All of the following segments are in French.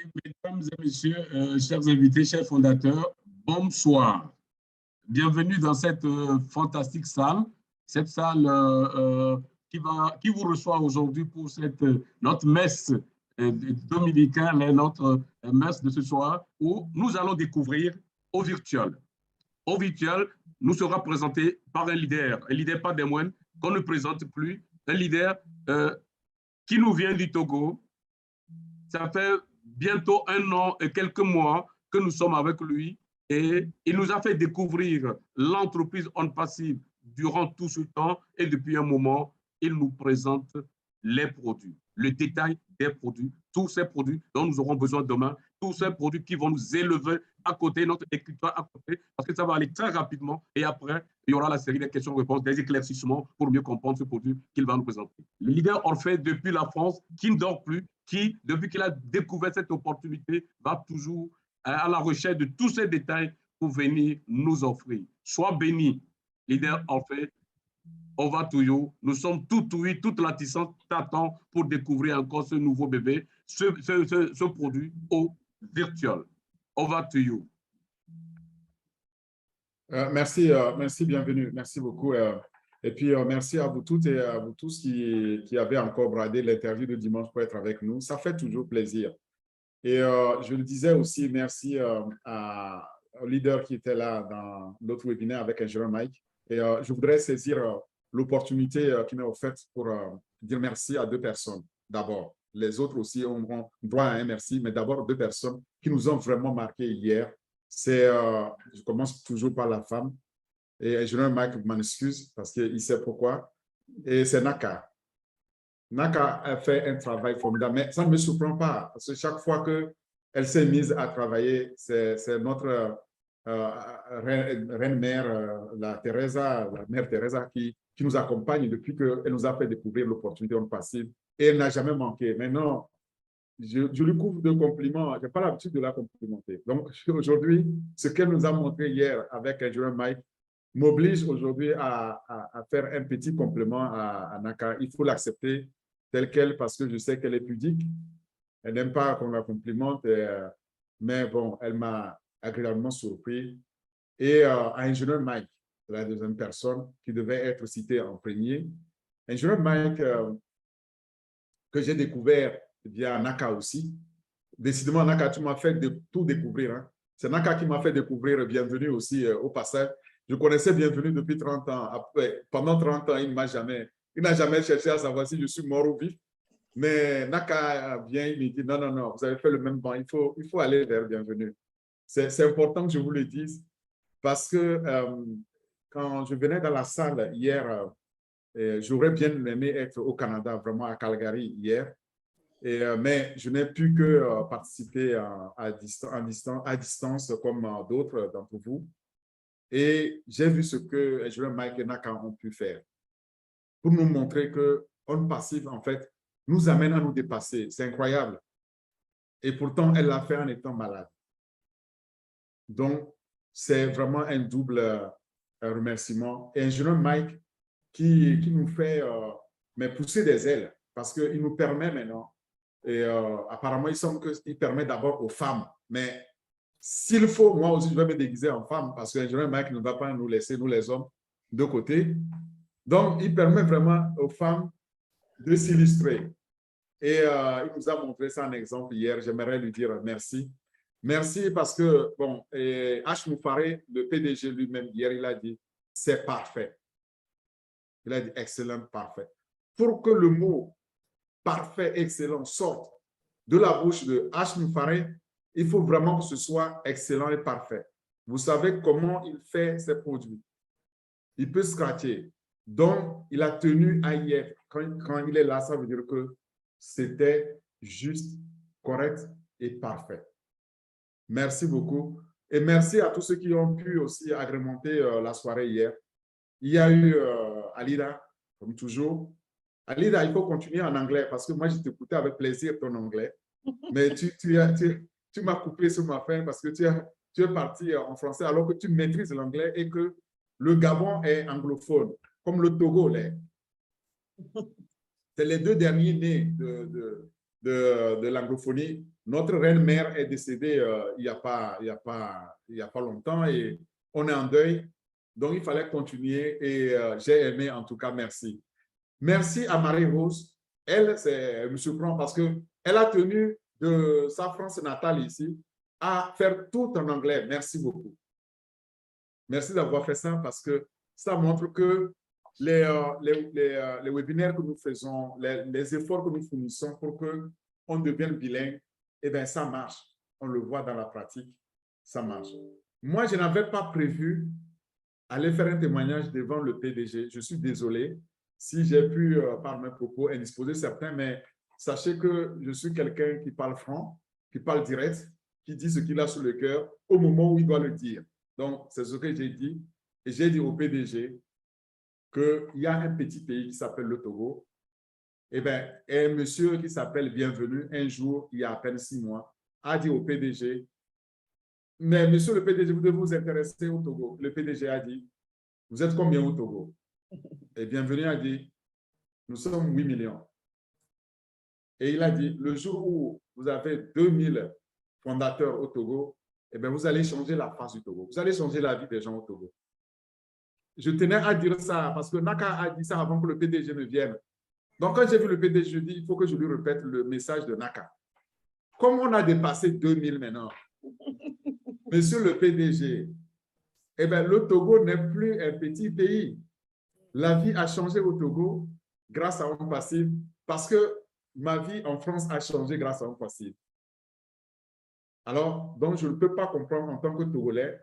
Mesdames et messieurs, chers invités, chers fondateurs, bonsoir. Bienvenue dans cette fantastique salle, cette salle qui vous reçoit aujourd'hui pour notre messe dominicale, notre messe de ce soir, où nous allons découvrir au virtuel. Au virtuel, nous sera présenté par un leader pas des moindres, qu'on ne présente plus, un leader qui nous vient du Togo. Ça fait bientôt 1 an et quelques mois que nous sommes avec lui et il nous a fait découvrir l'entreprise On Passive durant tout ce temps et depuis un moment, il nous présente les produits, le détail des produits, tous ces produits dont nous aurons besoin demain, tous ces produits qui vont nous élever à côté, notre écritoire à côté, parce que ça va aller très rapidement et après, il y aura la série des questions-réponses, des éclaircissements pour mieux comprendre ce produit qu'il va nous présenter. Le leader Orphée depuis la France, qui ne dort plus, qui, depuis qu'il a découvert cette opportunité, va toujours à la recherche de tous ces détails pour venir nous offrir. Sois béni, leader Orphée, over to you. Nous sommes tout ouïs, toute la puissance t'attend pour découvrir encore ce nouveau bébé, ce produit au virtuel. Over to you. Merci, bienvenue. Merci beaucoup. Et puis, merci à vous toutes et à vous tous qui avez encore bradé l'interview de dimanche pour être avec nous. Ça fait toujours plaisir. Et je le disais aussi, merci au leader qui était là dans l'autre webinaire avec Ingénieur Mike. Et je voudrais saisir l'opportunité qui m'est offerte pour dire merci à 2 personnes. D'abord, les autres aussi auront droit à un merci, mais d'abord 2 personnes qui nous ont vraiment marqué hier. Je commence toujours par la femme. Et Ingénieur Mike m'en excuse parce qu'il sait pourquoi. Et c'est Naka. Naka a fait un travail formidable, mais ça ne me surprend pas parce que chaque fois qu'elle s'est mise à travailler, c'est notre reine-mère, la mère Teresa, qui nous accompagne depuis qu'elle nous a fait découvrir l'opportunité On Passive et elle n'a jamais manqué. Maintenant, je lui couvre de compliments, je n'ai pas l'habitude de la complimenter. Donc aujourd'hui, ce qu'elle nous a montré hier avec Ingénieur Mike m'oblige aujourd'hui à faire un petit complément à Naka. Il faut l'accepter telle qu'elle parce que je sais qu'elle est pudique. Elle n'aime pas qu'on la complimente, mais bon, elle m'a agréablement surpris. Et Ingénieur Mike, la deuxième personne qui devait être citée en premier. Ingénieur Mike, que j'ai découvert via Naka aussi. Décidément, Naka, tu m'as fait tout découvrir. Hein. C'est Naka qui m'a fait découvrir Bienvenue aussi au passage. Je connaissais Bienvenue depuis 30 ans. Après, pendant 30 ans, il n'a jamais cherché à savoir si je suis mort ou vif. Mais Naka vient, il me dit, non, non, non, vous avez fait le même banc, il faut aller vers Bienvenue. C'est important que je vous le dise parce que quand je venais dans la salle hier, j'aurais bien aimé être au Canada, vraiment à Calgary hier. Mais je n'ai pu que participer à distance comme d'autres d'entre vous. Et j'ai vu ce que Ingénieur Mike et Naka ont pu faire pour nous montrer que On Passive, en fait, nous amène à nous dépasser. C'est incroyable. Et pourtant, elle l'a fait en étant malade. Donc, c'est vraiment un double remerciement. Et Ingénieur Mike qui nous fait pousser des ailes parce qu'il nous permet maintenant. Et apparemment, il semble qu'il permet d'abord aux femmes. Mais s'il faut, moi aussi, je vais me déguiser en femme parce que l'ingénieur Mike ne va pas nous laisser, nous les hommes, de côté. Donc, il permet vraiment aux femmes de s'illustrer. Et il nous a montré ça en exemple hier. J'aimerais lui dire merci. Merci parce que, bon, H. Moufaré, le PDG lui-même, hier, il a dit, c'est parfait. Il a dit excellent, parfait. Pour que le mot parfait, excellent sorte de la bouche de H. Moufaré, il faut vraiment que ce soit excellent et parfait. Vous savez comment il fait ses produits. Il peut scratcher. Donc, il a tenu à y être. Quand il est là, ça veut dire que c'était juste, correct et parfait. Merci beaucoup. Et merci à tous ceux qui ont pu aussi agrémenter la soirée hier. Il y a eu Alida, comme toujours. Alida, il faut continuer en anglais parce que moi, je t'écoutais avec plaisir ton anglais. Mais tu m'as coupé sur ma fin parce que tu es parti en français alors que tu maîtrises l'anglais et que le Gabon est anglophone, comme le Togo l'est. C'est les 2 derniers nés de l'anglophonie Notre reine-mère est décédée il n'y a pas longtemps et on est en deuil. Donc, il fallait continuer et j'ai aimé, en tout cas, merci. Merci à Marie-Rose. Elle me surprend parce qu'elle a tenu de sa France natale ici à faire tout en anglais. Merci beaucoup. Merci d'avoir fait ça parce que ça montre que les webinaires que nous faisons, les efforts que nous fournissons pour qu'on devienne bilingue, eh bien, ça marche. On le voit dans la pratique, ça marche. Moi, je n'avais pas prévu aller faire un témoignage devant le PDG. Je suis désolé si j'ai pu, par mes propos, indisposer certains, mais sachez que je suis quelqu'un qui parle franc, qui parle direct, qui dit ce qu'il a sur le cœur au moment où il doit le dire. Donc, c'est ce que j'ai dit. Et j'ai dit au PDG qu'il y a un petit pays qui s'appelle le Togo. Eh bien, un monsieur qui s'appelle Bienvenu, un jour, il y a à peine 6 mois, a dit au PDG, mais monsieur le PDG, vous devez vous intéresser au Togo. Le PDG a dit, vous êtes combien au Togo? Et Bienvenu a dit, nous sommes 8 millions. Et il a dit, le jour où vous avez 2000 fondateurs au Togo, eh bien, vous allez changer la face du Togo. Vous allez changer la vie des gens au Togo. Je tenais à dire ça parce que Naka a dit ça avant que le PDG ne vienne. Donc, quand j'ai vu le PDG, je dis, il faut que je lui répète le message de Naka. Comme on a dépassé 2000 maintenant, monsieur le PDG, eh bien, le Togo n'est plus un petit pays. La vie a changé au Togo grâce à un passif parce que ma vie en France a changé grâce à un passif. Alors, donc, je ne peux pas comprendre en tant que Togolais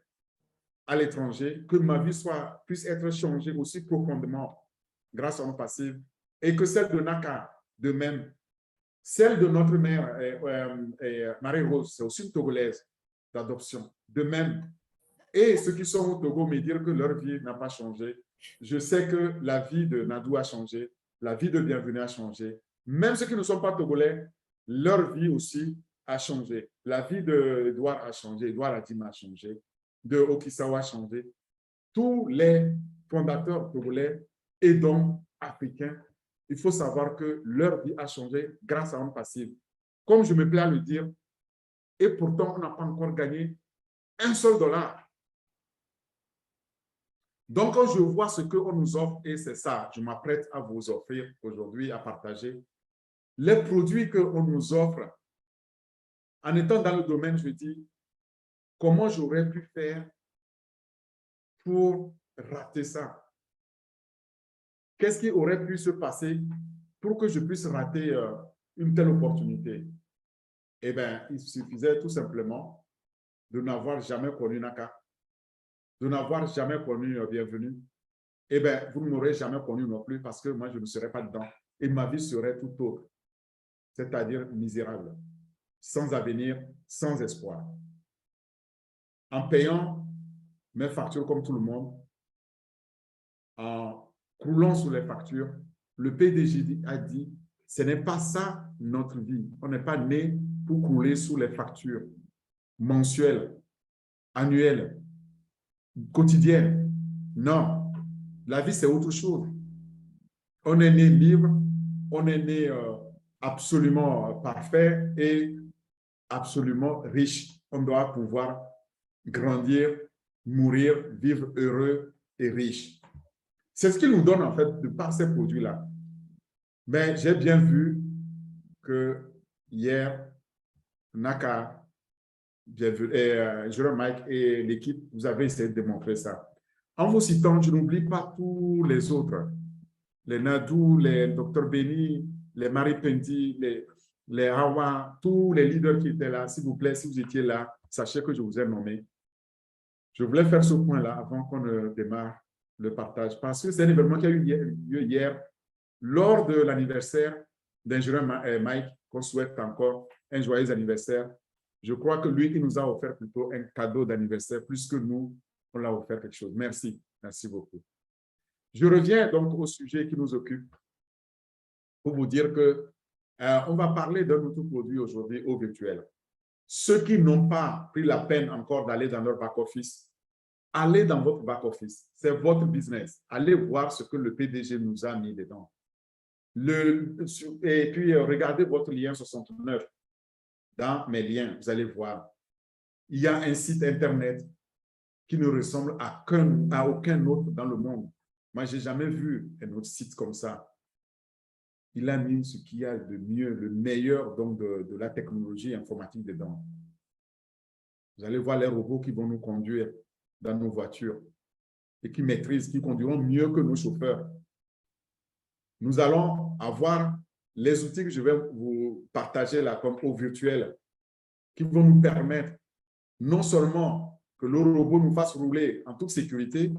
à l'étranger que ma vie puisse être changée aussi profondément grâce à un passif et que celle de Naka, de même. Celle de notre mère, Marie-Rose, c'est aussi une Togolaise d'adoption, de même. Et ceux qui sont au Togo me dire que leur vie n'a pas changé. Je sais que la vie de Nadou a changé, la vie de Bienvenue a changé. Même ceux qui ne sont pas Togolais, leur vie aussi a changé. La vie d'Edouard a changé, Edouard Adima a changé, de Okisawa a changé. Tous les fondateurs togolais et donc africains, il faut savoir que leur vie a changé grâce à un passif. Comme je me plais à le dire, et pourtant on n'a pas encore gagné un seul dollar. Donc, quand je vois ce qu'on nous offre, et c'est ça, je m'apprête à vous offrir aujourd'hui, à partager, les produits qu'on nous offre, en étant dans le domaine, je dis, comment j'aurais pu faire pour rater ça? Qu'est-ce qui aurait pu se passer pour que je puisse rater une telle opportunité? Eh bien, il suffisait tout simplement de n'avoir jamais connu Naka, de n'avoir jamais connu Bienvenue. Eh bien, vous ne m'aurez jamais connu non plus parce que moi, je ne serais pas dedans. Et ma vie serait tout autre, c'est-à-dire misérable, sans avenir, sans espoir. En payant mes factures comme tout le monde, en croulant sous les factures, le PDG a dit, ce n'est pas ça notre vie. On n'est pas né pour crouler sous les factures mensuelles, annuelles, quotidiennes. Non, la vie, c'est autre chose. On est né libre, on est né absolument parfait et absolument riche. On doit pouvoir grandir, mourir, vivre heureux et riche. C'est ce qu'il nous donne en fait de par ces produits-là. Mais j'ai bien vu que hier, Naka, Jérôme Mike et l'équipe, vous avez essayé de démontrer ça. En vous citant, je n'oublie pas tous les autres. Les Nadou, les Dr Béni, les Marie Pendi, les Hawa, tous les leaders qui étaient là. S'il vous plaît, si vous étiez là, sachez que je vous ai nommé. Je voulais faire ce point-là avant qu'on ne démarre le partage, parce que c'est un événement qui a eu lieu hier lors de l'anniversaire d'Ingénieur Mike, qu'on souhaite encore un joyeux anniversaire. Je crois que lui, il nous a offert plutôt un cadeau d'anniversaire, plus que nous, on l'a offert quelque chose. Merci, merci beaucoup. Je reviens donc au sujet qui nous occupe pour vous dire que on va parler d'un autre produit aujourd'hui au virtuel. Ceux qui n'ont pas pris la peine encore d'aller dans leur back-office, allez dans votre back-office. C'est votre business. Allez voir ce que le PDG nous a mis dedans. Et puis, regardez votre lien 69. dans mes liens, vous allez voir, il y a un site Internet qui ne ressemble à aucun autre dans le monde. Moi, je n'ai jamais vu un autre site comme ça. Il a mis ce qu'il y a de mieux, le meilleur donc de la technologie informatique dedans. Vous allez voir les robots qui vont nous conduire dans nos voitures et qui maîtrisent, qui conduiront mieux que nos chauffeurs. Nous allons avoir les outils que je vais vous partager là, comme au virtuel, qui vont nous permettre non seulement que le robot nous fasse rouler en toute sécurité,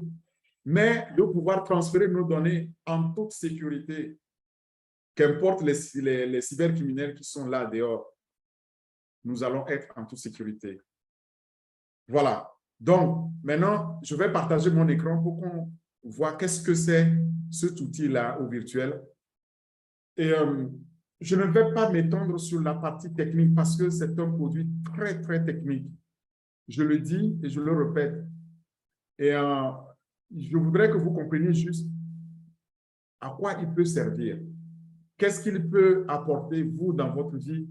mais de pouvoir transférer nos données en toute sécurité, qu'importe les cybercriminels qui sont là dehors, nous allons être en toute sécurité. Voilà. Donc, maintenant, je vais partager mon écran pour qu'on voit qu'est-ce que c'est cet outil-là au virtuel. Et je ne vais pas m'étendre sur la partie technique parce que c'est un produit très, très technique. Je le dis et je le répète. Et je voudrais que vous compreniez juste à quoi il peut servir. Qu'est-ce qu'il peut apporter, vous, dans votre vie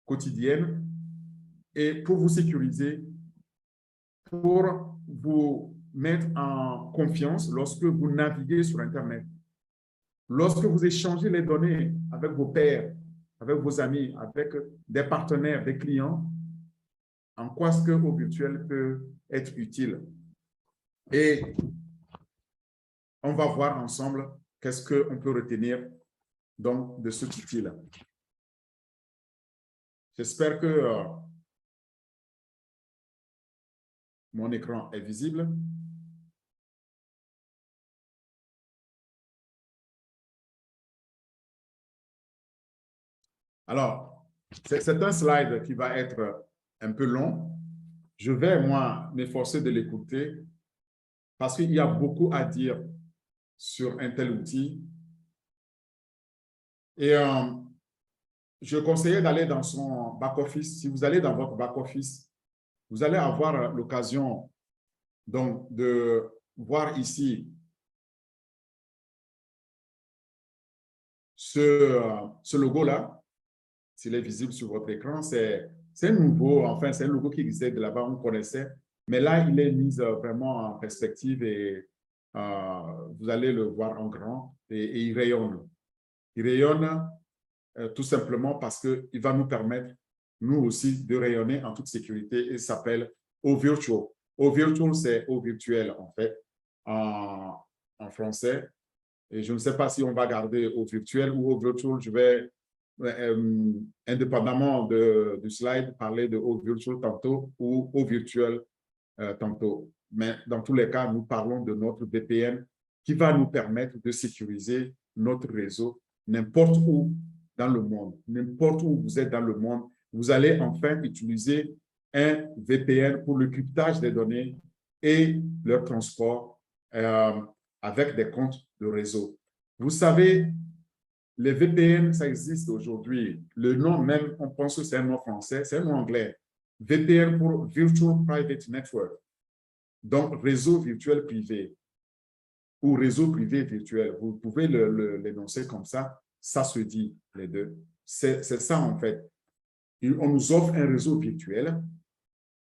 quotidienne et pour vous sécuriser, pour vous mettre en confiance lorsque vous naviguez sur Internet. Lorsque vous échangez les données avec vos pairs, avec vos amis, avec des partenaires, des clients, en quoi est-ce que au virtuel peut être utile? Et on va voir ensemble qu'est-ce qu'on peut retenir donc de cet outil-là. J'espère que mon écran est visible. Alors, c'est un slide qui va être un peu long. Je vais, moi, m'efforcer de l'écouter parce qu'il y a beaucoup à dire sur un tel outil. Et je conseillais d'aller dans son back-office. Si vous allez dans votre back-office, vous allez avoir l'occasion donc de voir ici ce logo-là. S'il est visible sur votre écran, c'est nouveau. Enfin, c'est un logo qui existait de là-bas, on connaissait. Mais là, il est mis vraiment en perspective et vous allez le voir en grand et il rayonne. Il rayonne tout simplement parce qu'il va nous permettre, nous aussi, de rayonner en toute sécurité et s'appelle O-Virtual. O-Virtual, c'est au virtuel, en fait, en français. Et je ne sais pas si on va garder au virtuel ou au virtual. Je vais, indépendamment du slide, parler de au virtual tantôt ou au virtuel tantôt. Mais dans tous les cas, nous parlons de notre VPN qui va nous permettre de sécuriser notre réseau n'importe où dans le monde. N'importe où vous êtes dans le monde, vous allez enfin utiliser un VPN pour le cryptage des données et leur transport avec des comptes de réseau. Vous savez, les VPN, ça existe aujourd'hui. Le nom même, on pense que c'est un nom français, c'est un nom anglais. VPN pour Virtual Private Network. Donc, réseau virtuel privé ou réseau privé virtuel. Vous pouvez l'énoncer comme ça. Ça se dit, les deux. C'est ça, en fait. On nous offre un réseau virtuel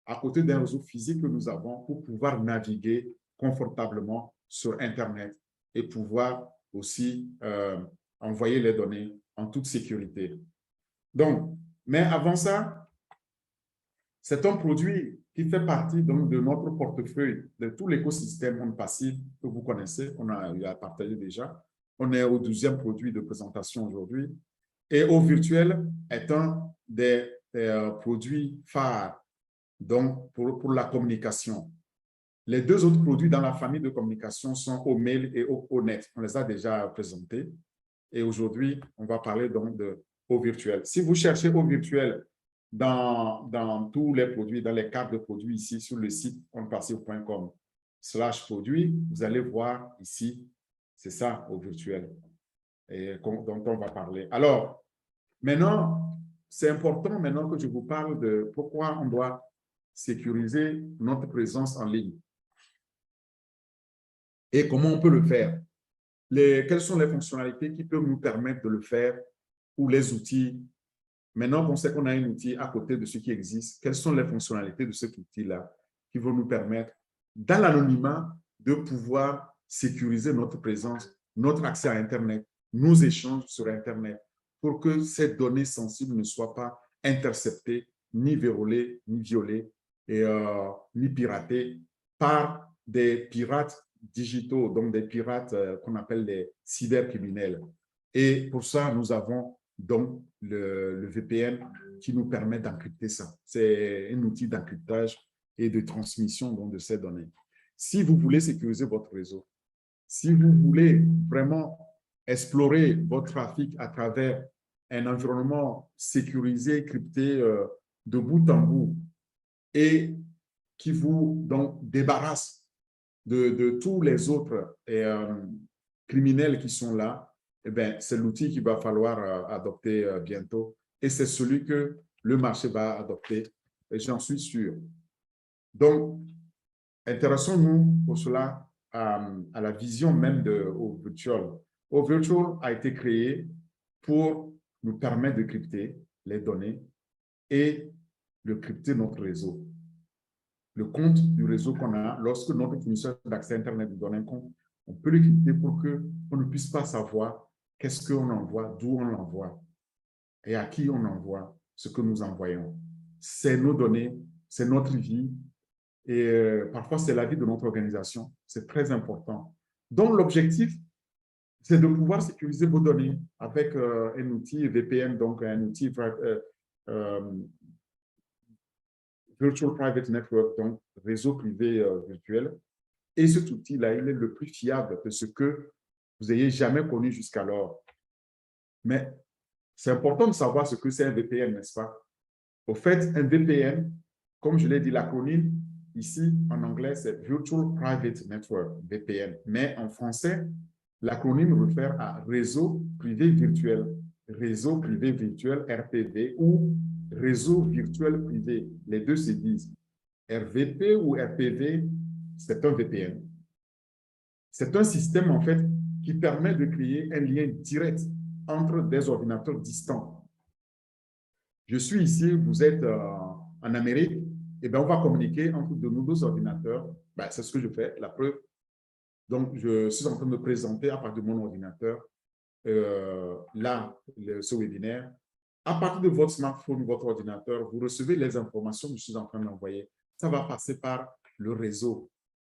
à côté d'un réseau physique que nous avons pour pouvoir naviguer confortablement sur Internet et pouvoir aussi envoyer les données en toute sécurité. Donc, mais avant ça, c'est un produit qui fait partie donc, de notre portefeuille, de tout l'écosystème Monde Passif que vous connaissez, qu'on a partagé déjà. On est au 12e produit de présentation aujourd'hui. Et au virtuel est un des produits phares donc pour la communication. Les deux autres produits dans la famille de communication sont OMail et ONet. On les a déjà présentés. Et aujourd'hui, on va parler donc de au virtuel. Si vous cherchez au virtuel dans tous les produits, dans les cartes de produits ici sur le site onpassif.com/produits, vous allez voir ici, c'est ça au virtuel et dont on va parler. Alors, maintenant, c'est important maintenant que je vous parle de pourquoi on doit sécuriser notre présence en ligne. Et comment on peut le faire? Quelles sont les fonctionnalités qui peuvent nous permettre de le faire ou les outils Maintenant qu'on sait qu'on a un outil à côté de ce qui existe, quelles sont les fonctionnalités de cet outil-là qui vont nous permettre, dans l'anonymat, de pouvoir sécuriser notre présence, notre accès à Internet, nos échanges sur Internet, pour que ces données sensibles ne soient pas interceptées, ni vérolées, ni violées, ni piratées par des pirates digitaux, donc des pirates qu'on appelle les cybercriminels. Et pour ça, nous avons donc le VPN qui nous permet d'encrypter ça. C'est un outil d'encryptage et de transmission donc, de ces données. Si vous voulez sécuriser votre réseau, si vous voulez vraiment explorer votre trafic à travers un environnement sécurisé, crypté de bout en bout et qui vous donc débarrasse de tous les autres criminels qui sont là, eh bien, c'est l'outil qu'il va falloir adopter bientôt et c'est celui que le marché va adopter, et j'en suis sûr. Donc, intéressons-nous pour cela à la vision même de OVirtual. OVirtual a été créé pour nous permettre de crypter les données et de crypter notre réseau. Le compte du réseau qu'on a, lorsque notre fournisseur d'accès à Internet nous donne un compte, on peut le crypter pour qu'on ne puisse pas savoir qu'est-ce qu'on envoie, d'où on l'envoie et à qui on envoie ce que nous envoyons. C'est nos données, c'est notre vie et parfois c'est la vie de notre organisation. C'est très important. Donc l'objectif, c'est de pouvoir sécuriser vos données avec un outil VPN, donc un outil Virtual Private Network, donc réseau privé virtuel. Et cet outil-là, il est le plus fiable de ce que vous ayez jamais connu jusqu'alors. Mais c'est important de savoir ce que c'est un VPN, n'est-ce pas? Au fait, un VPN, comme je l'ai dit, l'acronyme ici en anglais, c'est Virtual Private Network, VPN. Mais en français, l'acronyme réfère à réseau privé virtuel, RPV, ou réseau virtuel privé. Les deux se disent. RVP ou RPV, c'est un VPN. C'est un système, en fait, qui permet de créer un lien direct entre des ordinateurs distants. Je suis ici, vous êtes en Amérique, et bien on va communiquer entre de nos deux ordinateurs. Ben, c'est ce que je fais, la preuve. Donc, je suis en train de présenter à partir de mon ordinateur, là, ce webinaire. À partir de votre smartphone, votre ordinateur, vous recevez les informations que je suis en train d'envoyer. Ça va passer par le réseau.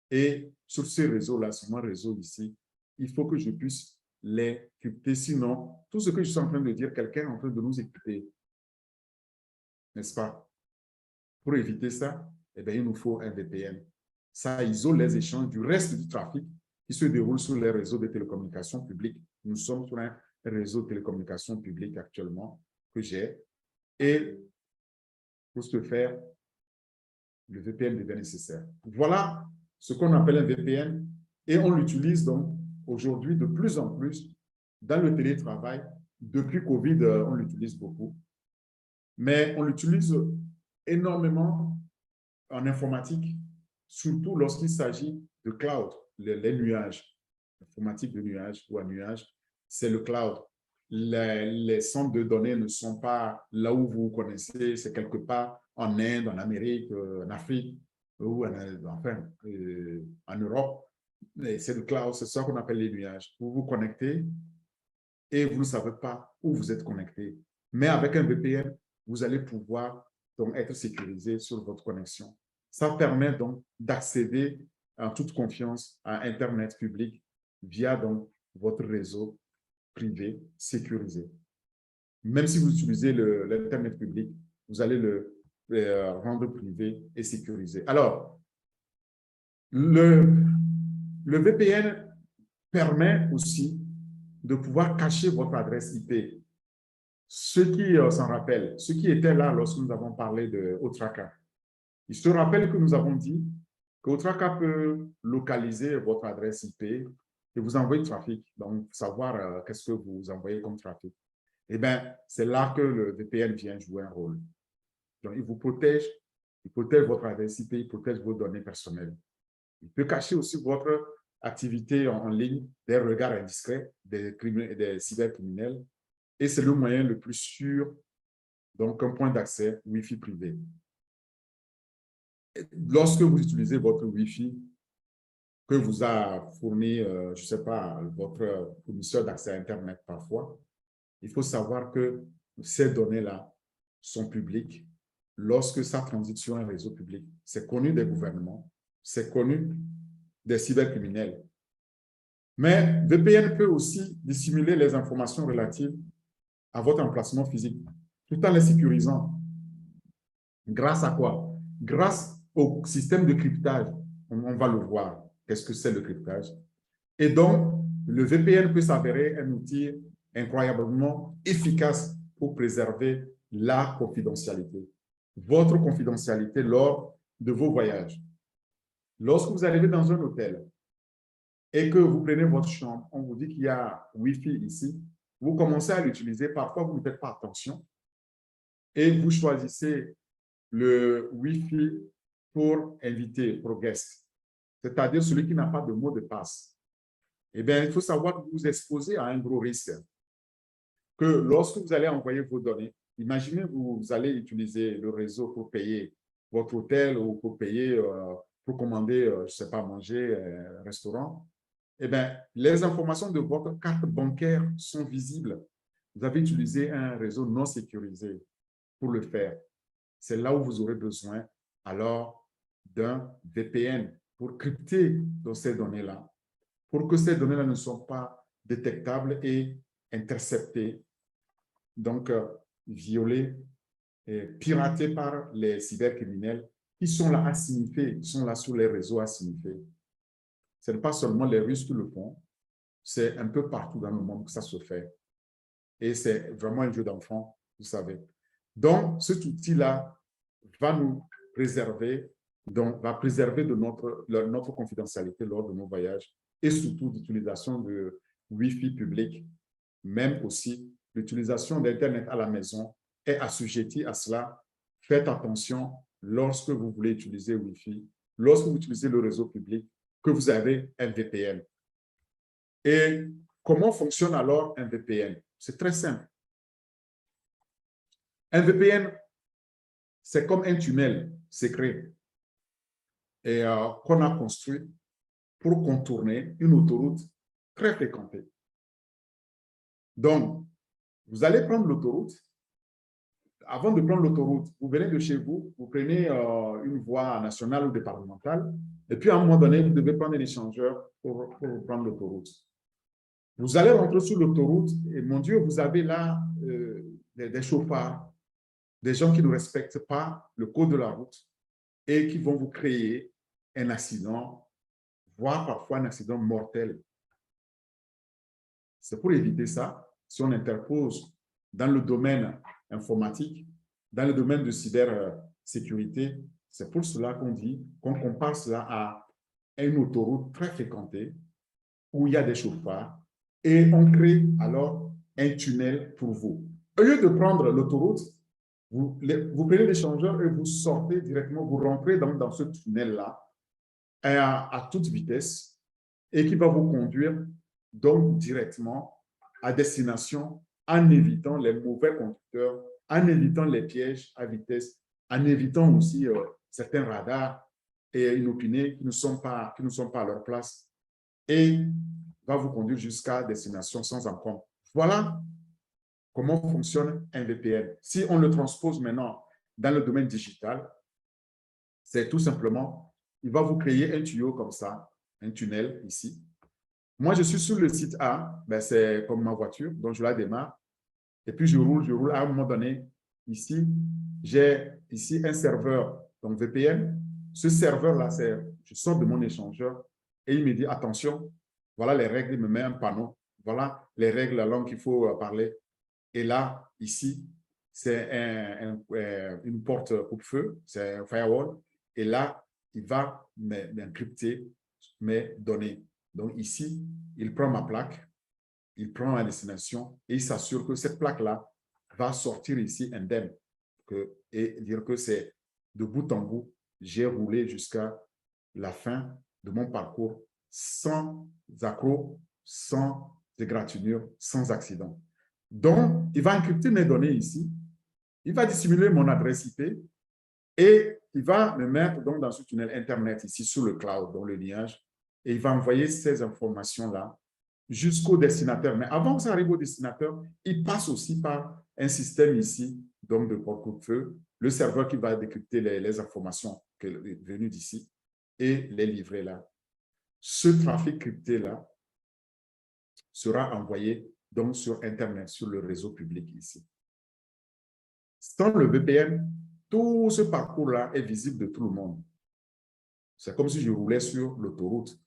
Et sur ce réseau-là, sur mon réseau ici, il faut que je puisse les crypter. Sinon, tout ce que je suis en train de dire, quelqu'un est en train de nous écouter. N'est-ce pas? Pour éviter ça, eh bien, il nous faut un VPN. Ça isole les échanges du reste du trafic qui se déroule sur les réseaux de télécommunications publiques. Nous sommes sur un réseau de télécommunications publiques actuellement que j'ai. Et pour ce faire, le VPN devient nécessaire. Voilà ce qu'on appelle un VPN et on l'utilise donc aujourd'hui de plus en plus dans le télétravail. Depuis Covid, on l'utilise beaucoup. Mais on l'utilise énormément en informatique, surtout lorsqu'il s'agit de cloud, les nuages. Informatique de nuage ou à nuage, c'est le cloud. Les centres de données ne sont pas là où vous connaissez, c'est quelque part en Inde, en Amérique, en Afrique, ou enfin, en Europe. C'est le cloud, c'est ça qu'on appelle les nuages. Vous vous connectez et vous ne savez pas où vous êtes connecté. Mais avec un VPN, vous allez pouvoir donc être sécurisé sur votre connexion. Ça permet donc d'accéder en toute confiance à Internet public via donc votre réseau privé sécurisé. Même si vous utilisez l'Internet public, vous allez le rendre privé et sécurisé. Alors, le VPN permet aussi de pouvoir cacher votre adresse IP. Ceux qui s'en rappellent, ceux qui étaient là lorsque nous avons parlé de Otraka, ils se rappellent que nous avons dit que Otraka peut localiser votre adresse IP et vous envoyer du trafic, donc savoir qu'est-ce que vous envoyez comme trafic. Eh bien, c'est là que le VPN vient jouer un rôle. Donc, il protège votre adresse IP, il protège vos données personnelles. Il peut cacher aussi votre activité en ligne des regards indiscrets des cybercriminels et c'est le moyen le plus sûr donc un point d'accès Wi-Fi privé. Lorsque vous utilisez votre Wi-Fi que vous a fourni, je ne sais pas, votre fournisseur d'accès à Internet parfois, il faut savoir que ces données-là sont publiques lorsque ça transite sur un réseau public. C'est connu des gouvernements, c'est connu des cybercriminels. Mais VPN peut aussi dissimuler les informations relatives à votre emplacement physique, tout en les sécurisant. Grâce à quoi? Grâce au système de cryptage. On va le voir. Qu'est-ce que c'est le cryptage? Et donc, le VPN peut s'avérer un outil incroyablement efficace pour préserver la confidentialité, votre confidentialité lors de vos voyages. Lorsque vous arrivez dans un hôtel et que vous prenez votre chambre, on vous dit qu'il y a Wi-Fi ici, vous commencez à l'utiliser, parfois vous ne faites pas attention et vous choisissez le Wi-Fi pour inviter, pour guest, c'est-à-dire celui qui n'a pas de mot de passe. Eh bien, il faut savoir que vous vous exposez à un gros risque. Que lorsque vous allez envoyer vos données, imaginez vous allez utiliser le réseau pour payer votre hôtel ou pour payer, pour commander, je ne sais pas, manger, restaurant. Eh bien, les informations de votre carte bancaire sont visibles. Vous avez utilisé un réseau non sécurisé pour le faire. C'est là où vous aurez besoin alors d'un VPN pour crypter ces données-là, pour que ces données-là ne soient pas détectables et interceptées, donc violées et piratées par les cybercriminels qui sont là à signifier, qui sont là sur les réseaux à signifier. Ce n'est pas seulement les Russes qui le font, c'est un peu partout dans le monde que ça se fait. Et c'est vraiment un jeu d'enfant, vous savez. Donc, cet outil-là va nous préserver, donc va préserver de notre confidentialité lors de nos voyages et surtout l'utilisation de Wi-Fi public, même aussi l'utilisation d'Internet à la maison est assujettie à cela. Faites attention lorsque vous voulez utiliser Wi-Fi, lorsque vous utilisez le réseau public, que vous avez un VPN. Et comment fonctionne alors un VPN? C'est très simple. Un VPN, c'est comme un tunnel secret et qu'on a construit pour contourner une autoroute très fréquentée. Donc, vous allez prendre l'autoroute. Avant de prendre l'autoroute, vous venez de chez vous, vous prenez une voie nationale ou départementale, et puis à un moment donné, vous devez prendre un échangeur pour prendre l'autoroute. Vous allez rentrer sur l'autoroute et mon Dieu, vous avez là des chauffards, des gens qui ne respectent pas le code de la route et qui vont vous créer un accident, voire parfois un accident mortel. C'est pour éviter ça, si on interpose dans le domaine informatique, dans le domaine de cybersécurité, c'est pour cela qu'on dit qu'on compare cela à une autoroute très fréquentée où il y a des chauffards et on crée alors un tunnel pour vous. Au lieu de prendre l'autoroute, vous prenez l'échangeur et vous sortez directement, vous rentrez dans ce tunnel-là à toute vitesse et qui va vous conduire donc directement à destination en évitant les mauvais conducteurs, en évitant les pièges à vitesse, en évitant aussi certains radars et inopinés qui ne sont pas à leur place et va vous conduire jusqu'à destination sans encombre. Voilà comment fonctionne un VPN. Si on le transpose maintenant dans le domaine digital, c'est tout simplement, il va vous créer un tuyau comme ça, un tunnel ici. Moi, je suis sur le site A, ben c'est comme ma voiture, donc je la démarre. Et puis je roule, à un moment donné, ici, j'ai ici un serveur, donc VPN. Ce serveur-là, je sors de mon échangeur et il me dit, attention, voilà les règles, il me met un panneau, voilà les règles, la langue qu'il faut parler. Et là, ici, c'est une porte coupe-feu, c'est un firewall. Et là, il va m'encrypter mes données. Donc ici, il prend ma plaque, il prend ma destination et il s'assure que cette plaque-là va sortir ici indemne et dire que c'est de bout en bout, j'ai roulé jusqu'à la fin de mon parcours sans accroc, sans égratignure, sans accident. Donc, il va encrypter mes données ici Il va dissimuler mon adresse IP et il va me mettre donc dans ce tunnel Internet ici sur le cloud, dans le nuage, et il va envoyer ces informations-là jusqu'au destinataire. Mais avant que ça arrive au destinataire, il passe aussi par un système ici, donc de porte-feu, le serveur qui va décrypter les informations venues d'ici et les livrer là. Ce trafic crypté-là sera envoyé donc sur Internet, sur le réseau public ici. Sans le VPN, tout ce parcours-là est visible de tout le monde. C'est comme si je roulais sur l'autoroute.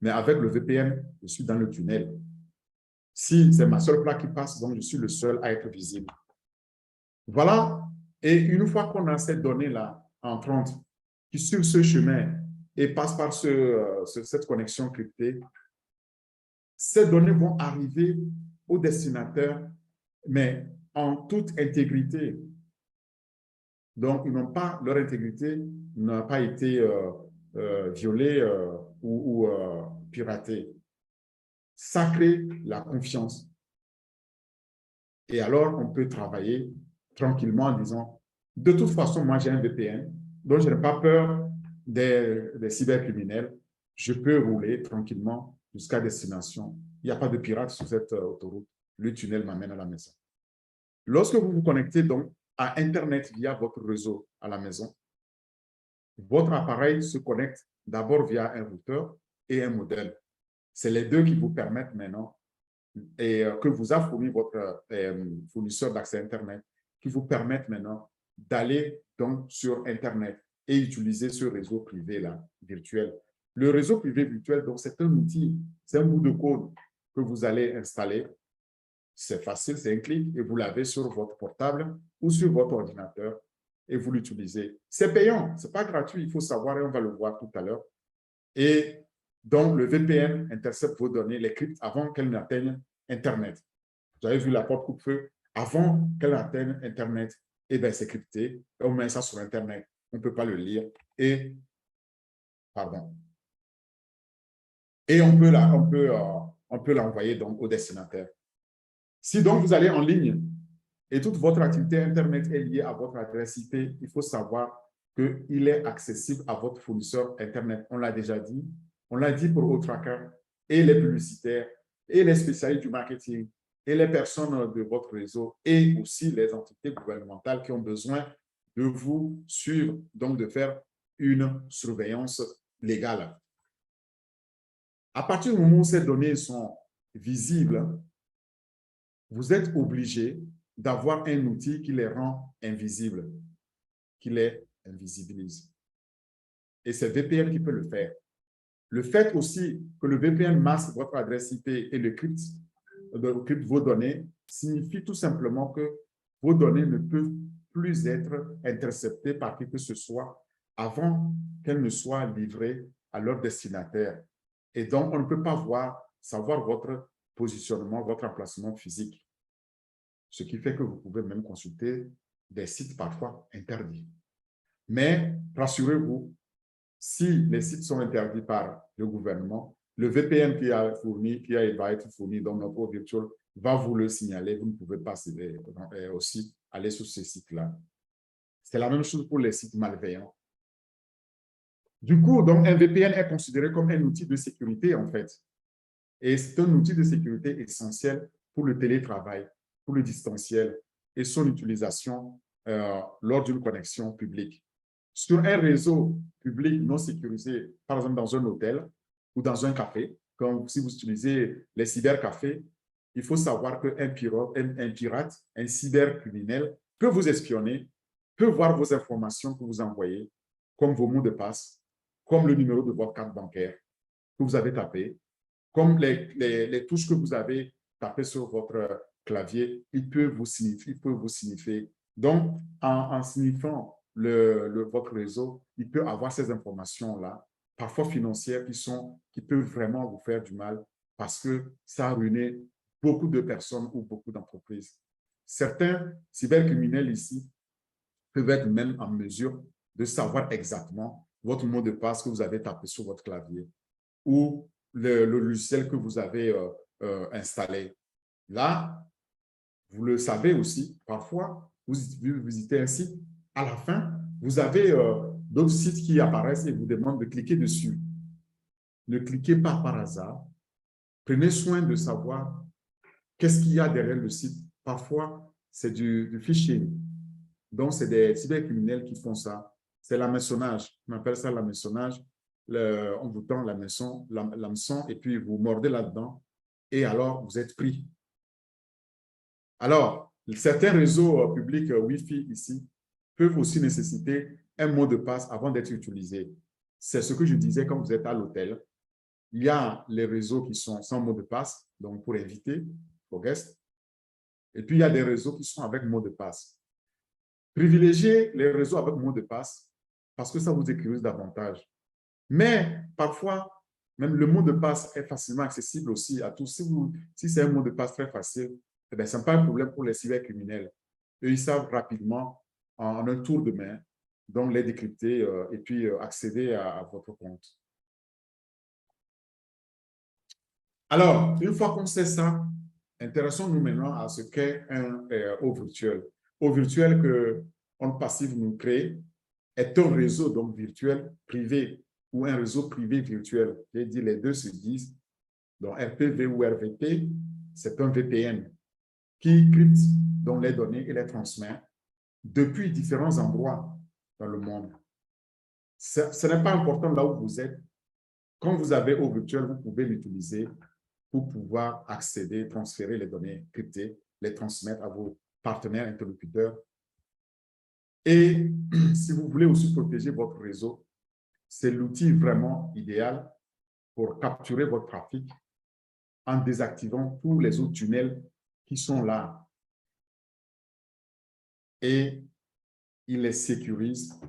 Mais avec le VPN, je suis dans le tunnel. Si c'est ma seule plaque qui passe, donc je suis le seul à être visible. Voilà. Et une fois qu'on a ces données-là entrantes qui suivent ce chemin et passent par cette connexion cryptée, ces données vont arriver au destinataire, mais en toute intégrité. Donc, ils n'ont pas, leur intégrité n'a pas été violée ou piratée. Ça crée la confiance. Et alors, on peut travailler tranquillement en disant, de toute façon, moi, j'ai un VPN, donc je n'ai pas peur des cybercriminels. Je peux rouler tranquillement jusqu'à destination. Il n'y a pas de pirates sur cette autoroute. Le tunnel m'amène à la maison. Lorsque vous vous connectez donc à Internet via votre réseau à la maison, votre appareil se connecte d'abord via un routeur et un modem. C'est les deux qui vous permettent maintenant, et que vous a fourni votre fournisseur d'accès Internet, qui vous permettent maintenant d'aller donc sur Internet et utiliser ce réseau privé-là, virtuel. Le réseau privé virtuel, donc c'est un outil, c'est un bout de code que vous allez installer. C'est facile, c'est un clic et vous l'avez sur votre portable ou sur votre ordinateur et vous l'utilisez. C'est payant, ce n'est pas gratuit, il faut savoir et on va le voir tout à l'heure. Et donc, le VPN intercepte vos données, les crypte avant qu'elles n'atteignent Internet. Vous avez vu la porte coupe-feu, avant qu'elle atteigne Internet, eh bien, c'est crypté. On met ça sur Internet, on ne peut pas le lire. Et, pardon. Et on peut l'envoyer donc au destinataire. Si donc vous allez en ligne et toute votre activité Internet est liée à votre adresse IP, il faut savoir qu'il est accessible à votre fournisseur Internet. On l'a déjà dit. On l'a dit pour Autracker et les publicitaires et les spécialistes du marketing et les personnes de votre réseau et aussi les entités gouvernementales qui ont besoin de vous suivre, donc de faire une surveillance légale. À partir du moment où ces données sont visibles, vous êtes obligé d'avoir un outil qui les rend invisibles, qui les invisibilise. Et c'est VPN qui peut le faire. Le fait aussi que le VPN masque votre adresse IP et le crypte vos données signifie tout simplement que vos données ne peuvent plus être interceptées par qui que ce soit avant qu'elles ne soient livrées à leur destinataire. Et donc, on ne peut pas savoir votre positionnement, votre emplacement physique. Ce qui fait que vous pouvez même consulter des sites parfois interdits. Mais rassurez-vous, si les sites sont interdits par le gouvernement, le VPN va être fourni dans notre virtuel va vous le signaler. Vous ne pouvez pas aussi aller sur ces sites-là. C'est la même chose pour les sites malveillants. Du coup, donc, un VPN est considéré comme un outil de sécurité, en fait. Et c'est un outil de sécurité essentiel pour le télétravail, pour le distanciel et son utilisation lors d'une connexion publique. Sur un réseau public non sécurisé, par exemple dans un hôtel ou dans un café, comme si vous utilisez les cybercafés, il faut savoir qu'un pirate, un cybercriminel peut vous espionner, peut voir vos informations que vous envoyez, comme vos mots de passe, comme le numéro de votre carte bancaire que vous avez tapé, comme les touches que vous avez tapées sur votre clavier, il peut vous signifier. Donc, en signifiant votre réseau, il peut avoir ces informations-là, parfois financières, qui peuvent vraiment vous faire du mal parce que ça a ruiné beaucoup de personnes ou beaucoup d'entreprises. Certains cybercriminels ici peuvent être même en mesure de savoir exactement votre mot de passe que vous avez tapé sur votre clavier ou le logiciel que vous avez installé. Là, vous le savez aussi, parfois, vous visitez un site, à la fin, vous avez d'autres sites qui apparaissent et vous demandent de cliquer dessus. Ne cliquez pas par hasard. Prenez soin de savoir qu'est-ce qu'il y a derrière le site. Parfois, c'est du phishing. Donc, c'est des cybercriminels qui font ça. C'est l'hameçonnage. On appelle ça l'hameçonnage. On vous tend l'hameçon et puis vous mordez là-dedans et alors vous êtes pris. Alors, certains réseaux publics Wi-Fi ici peuvent aussi nécessiter un mot de passe avant d'être utilisé. C'est ce que je disais quand vous êtes à l'hôtel. Il y a les réseaux qui sont sans mot de passe, donc pour inviter vos guests. Et puis, il y a des réseaux qui sont avec mot de passe. Privilégiez les réseaux avec mot de passe parce que ça vous sécurise davantage. Mais parfois, même le mot de passe est facilement accessible aussi à tous. Si c'est un mot de passe très facile, eh bien, ce n'est pas un problème pour les cybercriminels. Eux, ils savent rapidement, en un tour de main, donc les décrypter et puis accéder à votre compte. Alors, une fois qu'on sait ça, intéressons-nous maintenant à ce qu'est un eau virtuel. Eau virtuel que OnPassive nous crée est un réseau donc virtuel privé ou un réseau privé virtuel. J'ai dit les deux se disent. Donc, RPV ou RVP, c'est un VPN qui crypte donc les données et les transmet depuis différents endroits dans le monde. Ce n'est pas important là où vous êtes. Quand vous avez eau virtuel, vous pouvez l'utiliser pour pouvoir accéder, transférer les données cryptées, les transmettre à vos partenaires interlocuteurs. Et si vous voulez aussi protéger votre réseau, c'est l'outil vraiment idéal pour capturer votre trafic en désactivant tous les autres tunnels qui sont là. Et il les sécurise.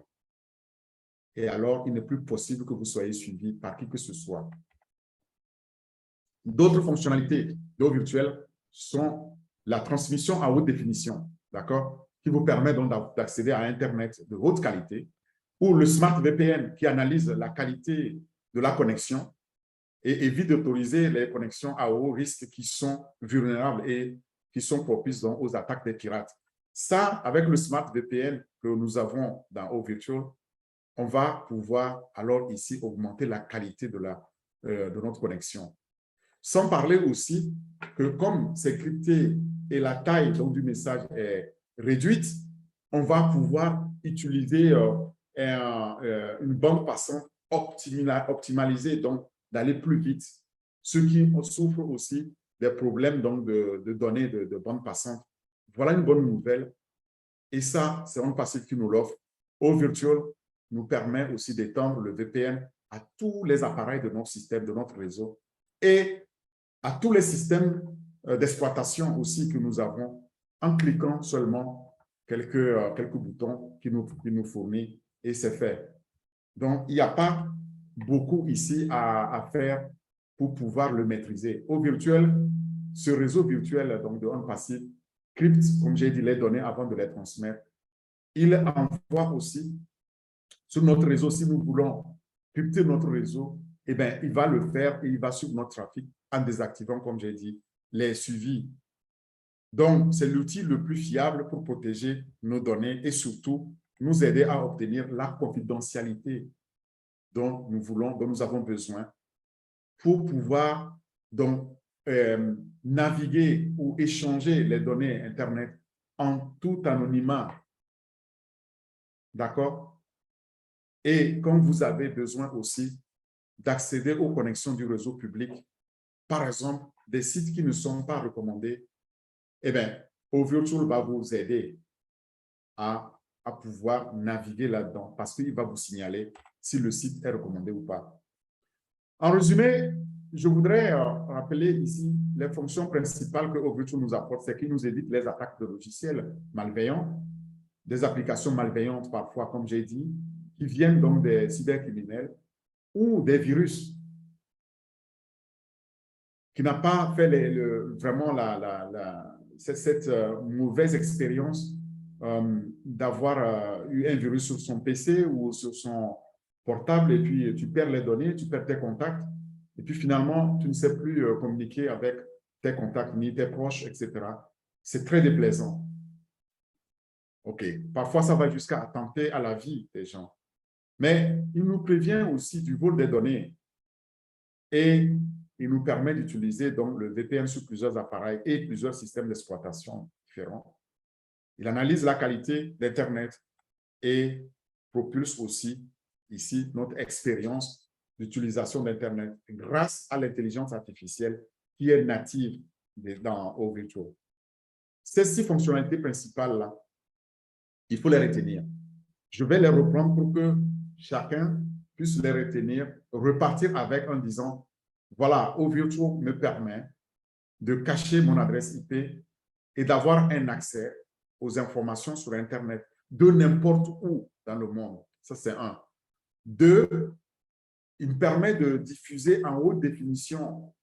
Et alors, il n'est plus possible que vous soyez suivi par qui que ce soit. D'autres fonctionnalités d'eau virtuelle sont la transmission à haute définition, d'accord, qui vous permet donc d'accéder à Internet de haute qualité, ou le Smart VPN qui analyse la qualité de la connexion et évite d'autoriser les connexions à haut risque qui sont vulnérables et qui sont propices donc aux attaques des pirates. Ça, avec le Smart VPN que nous avons dans eau virtuelle, on va pouvoir alors ici augmenter la qualité de notre connexion. Sans parler aussi que comme c'est crypté et la taille donc, du message est réduite, on va pouvoir utiliser une bande passante optimalisée, donc d'aller plus vite. Ceux qui souffrent aussi des problèmes donc, de données de bande passante. Voilà une bonne nouvelle. Et ça, c'est OnPassive qui nous l'offre. Eau virtuelle nous permet aussi d'étendre le VPN à tous les appareils de notre système, de notre réseau et à tous les systèmes d'exploitation aussi que nous avons en cliquant seulement quelques boutons qui nous fournit et c'est fait. Donc, il n'y a pas beaucoup ici à faire pour pouvoir le maîtriser. Au virtuel, ce réseau virtuel donc de OnPassive crypte, comme j'ai dit, les données avant de les transmettre. Il envoie aussi sur notre réseau, si nous voulons crypter notre réseau, eh bien, il va le faire et il va suivre notre trafic en désactivant, comme j'ai dit, les suivis. Donc, c'est l'outil le plus fiable pour protéger nos données et surtout nous aider à obtenir la confidentialité dont nous avons besoin pour pouvoir donc naviguer ou échanger les données Internet en tout anonymat. D'accord? Et quand vous avez besoin aussi d'accéder aux connexions du réseau public, par exemple, des sites qui ne sont pas recommandés, eh bien, OVirtual va vous aider à pouvoir naviguer là-dedans parce qu'il va vous signaler si le site est recommandé ou pas. En résumé, je voudrais rappeler ici les fonctions principales que OVirtual nous apporte, c'est qu'il nous évite les attaques de logiciels malveillants, des applications malveillantes parfois, comme j'ai dit, qui viennent donc des cybercriminels ou des virus qui n'a pas fait vraiment cette mauvaise expérience d'avoir eu un virus sur son PC ou sur son portable et puis tu perds les données, tu perds tes contacts et puis finalement, tu ne sais plus communiquer avec tes contacts ni tes proches, etc. C'est très déplaisant. OK. Parfois, ça va jusqu'à attenter à la vie des gens. Mais il nous prévient aussi du vol des données. Et il nous permet d'utiliser donc le VPN sur plusieurs appareils et plusieurs systèmes d'exploitation différents. Il analyse la qualité d'Internet et propulse aussi ici notre expérience d'utilisation d'Internet grâce à l'intelligence artificielle qui est native dans OVirtual. Ces 6 fonctionnalités principales-là, il faut les retenir. Je vais les reprendre pour que chacun puisse les retenir, repartir avec en disant, voilà, OVirtual me permet de cacher mon adresse IP et d'avoir un accès aux informations sur Internet de n'importe où dans le monde. Ça, c'est 1. 2, il me permet de diffuser en haute définition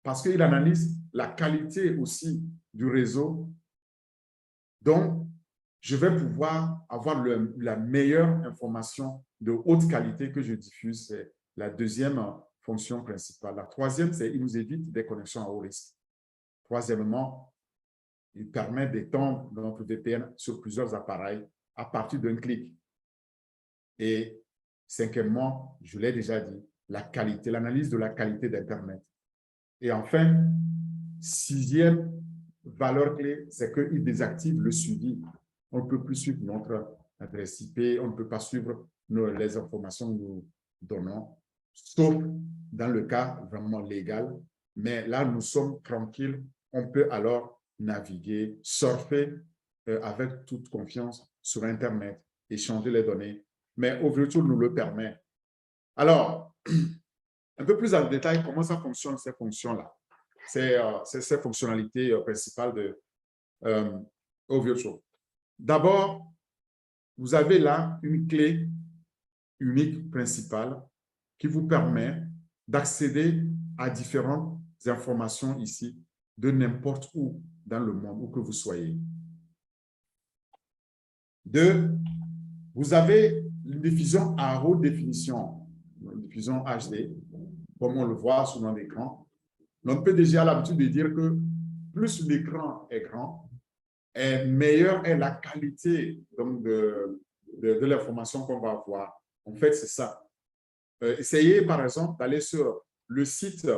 parce qu'il analyse la qualité aussi du réseau. Donc, je vais pouvoir avoir la meilleure information de haute qualité que je diffuse. C'est la 2e fonction principale. La 3e, c'est qu'il nous évite des connexions à haut risque. 3e, il permet d'étendre notre VPN sur plusieurs appareils à partir d'un clic. Et 5e, je l'ai déjà dit, la qualité, l'analyse de la qualité d'Internet. Et enfin, 6e valeur clé, c'est qu'il désactive le suivi. On ne peut plus suivre notre adresse IP, on ne peut pas suivre les informations que nous donnons, sauf dans le cas vraiment légal. Mais là, nous sommes tranquilles. On peut alors naviguer, surfer avec toute confiance sur Internet, échanger les données. Mais OVirtual nous le permet. Alors, un peu plus en détail, comment ça fonctionne, ces fonctions-là. C'est ces fonctionnalités principales de OVirtual. D'abord, vous avez là une clé unique principale qui vous permet d'accéder à différentes informations ici de n'importe où dans le monde, où que vous soyez. 2, vous avez une diffusion à haute définition, une diffusion HD, comme on le voit sur notre écran. On peut déjà l'habitude de dire que plus l'écran est grand, et meilleure est la qualité donc, de l'information qu'on va avoir. En fait, c'est ça. Essayez, par exemple, d'aller sur le site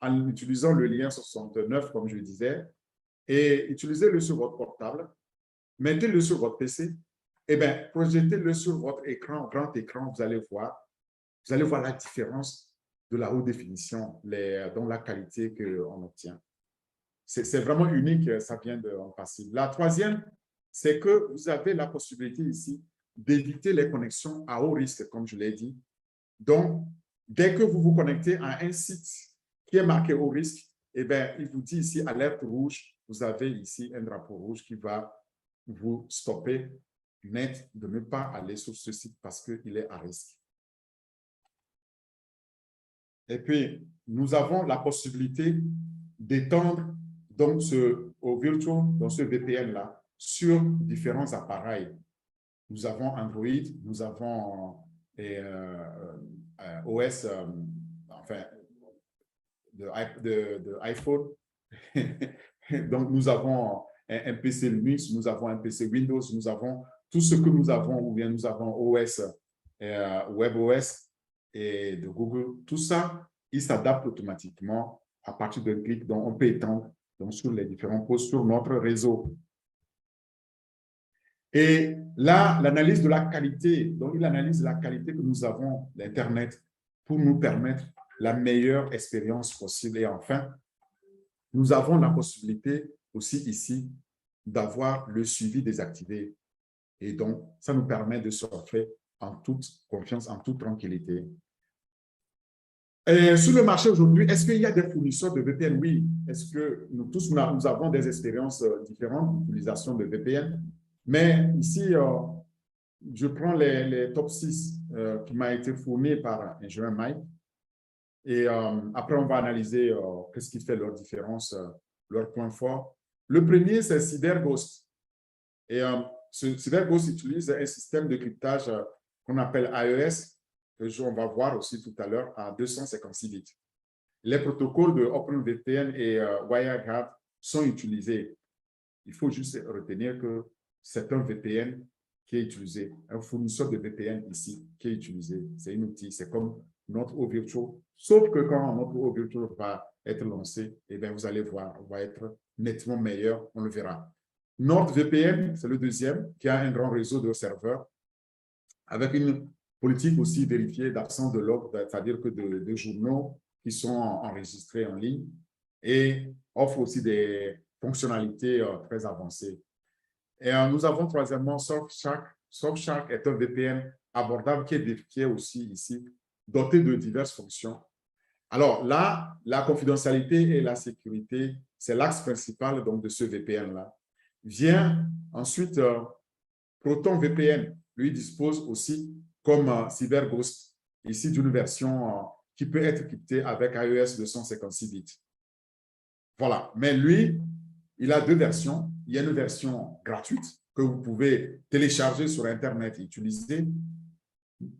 en utilisant le lien 69, comme je le disais, et utilisez-le sur votre portable, mettez-le sur votre PC, et bien, projetez-le sur votre écran, grand écran, vous allez voir la différence de la haute définition, dans la qualité qu'on obtient. C'est vraiment unique, ça vient en passé. La 3e, c'est que vous avez la possibilité ici d'éviter les connexions à haut risque, comme je l'ai dit. Donc, dès que vous vous connectez à un site qui est marqué haut risque, eh bien, il vous dit ici alerte rouge. Vous avez ici un drapeau rouge qui va vous stopper net de ne pas aller sur ce site parce qu'il est à risque. Et puis, nous avons la possibilité d'étendre donc OVirtual, dans ce VPN-là, sur différents appareils. Nous avons Android, nous avons OS, enfin, de iPhone. Donc, nous avons un PC Linux, nous avons un PC Windows, nous avons tout ce que nous avons, ou bien nous avons OS, WebOS et de Google. Tout ça, il s'adapte automatiquement à partir d'un clic, dont on peut étendre donc, sur les différents postes sur notre réseau. Et là, l'analyse de la qualité, donc il analyse la qualité que nous avons d'Internet pour nous permettre la meilleure expérience possible. Et enfin, nous avons la possibilité aussi ici d'avoir le suivi désactivé. Et donc, ça nous permet de surfer en toute confiance, en toute tranquillité. Et sur le marché aujourd'hui, est-ce qu'il y a des fournisseurs de VPN? Oui. Est-ce que nous tous, nous avons des expériences différentes d'utilisation de VPN? Mais ici, je prends les top 6 qui m'ont été fournis par ingénieur Mike. Et après, on va analyser qu'est-ce qui fait leur différence, leurs points forts. Le premier, c'est CyberGhost. Et CyberGhost utilise un système de cryptage qu'on appelle AES, que on va voir aussi tout à l'heure, à 256 bits. Les protocoles de OpenVPN et WireGuard sont utilisés. Il faut juste retenir que c'est un VPN qui est utilisé, un fournisseur de VPN ici qui est utilisé. C'est un outil, c'est comme notre OVirtual, sauf que quand notre OVirtual va être lancé, eh bien, vous allez voir, on va être nettement meilleur, on le verra. NordVPN, c'est le deuxième, qui a un grand réseau de serveurs, avec une politique aussi vérifiée d'absence de log, c'est-à-dire que de journaux qui sont enregistrés en ligne, et offre aussi des fonctionnalités très avancées. Et nous avons troisièmement Surfshark. Surfshark est un VPN abordable qui est aussi ici doté de diverses fonctions. Alors là, la confidentialité et la sécurité, c'est l'axe principal donc, de ce VPN-là. Vient ensuite Proton VPN. Lui dispose aussi, comme CyberGhost, ici d'une version qui peut être cryptée avec iOS 256 bits. Voilà, mais lui, il a deux versions. Il y a une version gratuite que vous pouvez télécharger sur Internet et utiliser.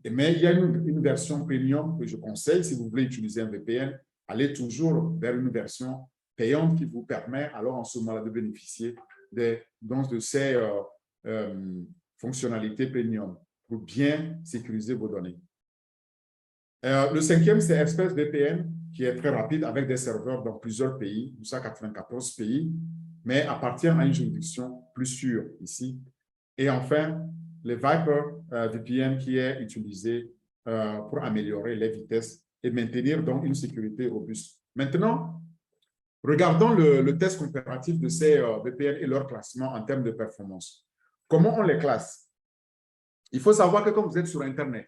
Mais il y a une version premium que je conseille. Si vous voulez utiliser un VPN, allez toujours vers une version payante qui vous permet alors en ce moment-là de bénéficier de ces fonctionnalités premium pour bien sécuriser vos données. Le cinquième, c'est ExpressVPN, qui est très rapide avec des serveurs dans plusieurs pays, 294 pays, mais appartient à une juridiction plus sûre ici. Et enfin, le Viper VPN qui est utilisé pour améliorer les vitesses et maintenir donc une sécurité robuste. Maintenant, regardons le test comparatif de ces VPN et leur classement en termes de performance. Comment on les classe? Il faut savoir que quand vous êtes sur Internet,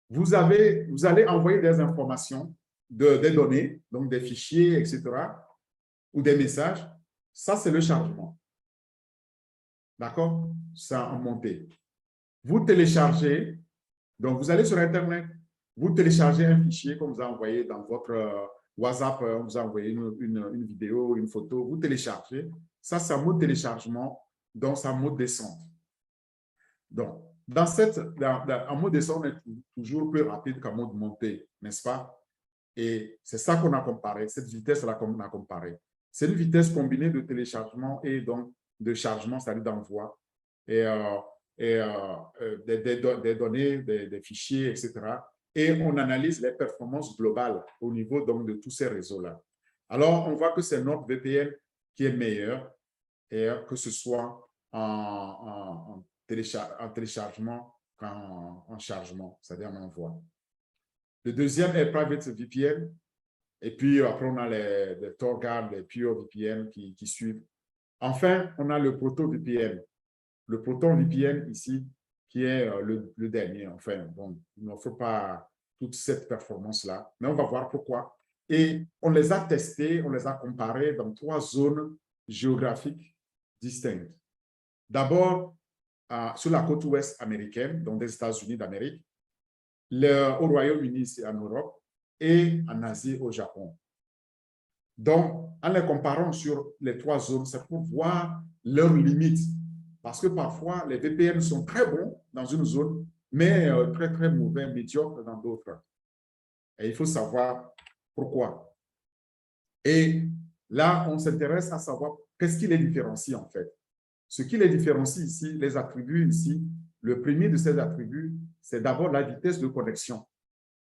vous allez envoyer des informations, des données, donc des fichiers, etc., ou des messages. Ça, c'est le chargement. D'accord? Ça en montée. Vous téléchargez, donc vous allez sur Internet, vous téléchargez un fichier qu'on vous a envoyé dans votre WhatsApp, on vous a envoyé une vidéo, une photo, vous téléchargez. Ça, c'est un mode téléchargement, donc c'est un mode descente. Donc, en mode descente, on est toujours plus rapide qu'en mode montée, n'est-ce pas? Et c'est ça qu'on a comparé, cette vitesse-là qu'on a comparé. C'est une vitesse combinée de téléchargement et donc de chargement, c'est-à-dire d'envoi, et des données, des fichiers, etc. Et on analyse les performances globales au niveau donc, de tous ces réseaux-là. Alors, on voit que c'est notre VPN qui est meilleur, et que ce soit en téléchargement qu'en chargement, c'est-à-dire en envoi. Le deuxième est Private VPN. Et puis, après, on a les TorGuard, les Pure VPN qui suivent. Enfin, on a le Proto VPN. Le Proton VPN ici, qui est le dernier. Enfin, bon, il n'offre pas toute cette performance-là, mais on va voir pourquoi. Et on les a testés, on les a comparés dans 3 zones géographiques distinctes. D'abord, sur la côte ouest américaine, donc des États-Unis d'Amérique, au Royaume-Uni, c'est en Europe, et en Asie, au Japon. Donc, en les comparant sur les 3 zones, c'est pour voir leurs limites. Parce que parfois, les VPN sont très bons dans une zone, mais très, très mauvais, médiocres dans d'autres. Et il faut savoir pourquoi. Et là, on s'intéresse à savoir qu'est-ce qui les différencie en fait. Ce qui les différencie ici, les attributs ici, le premier de ces attributs, c'est d'abord la vitesse de connexion,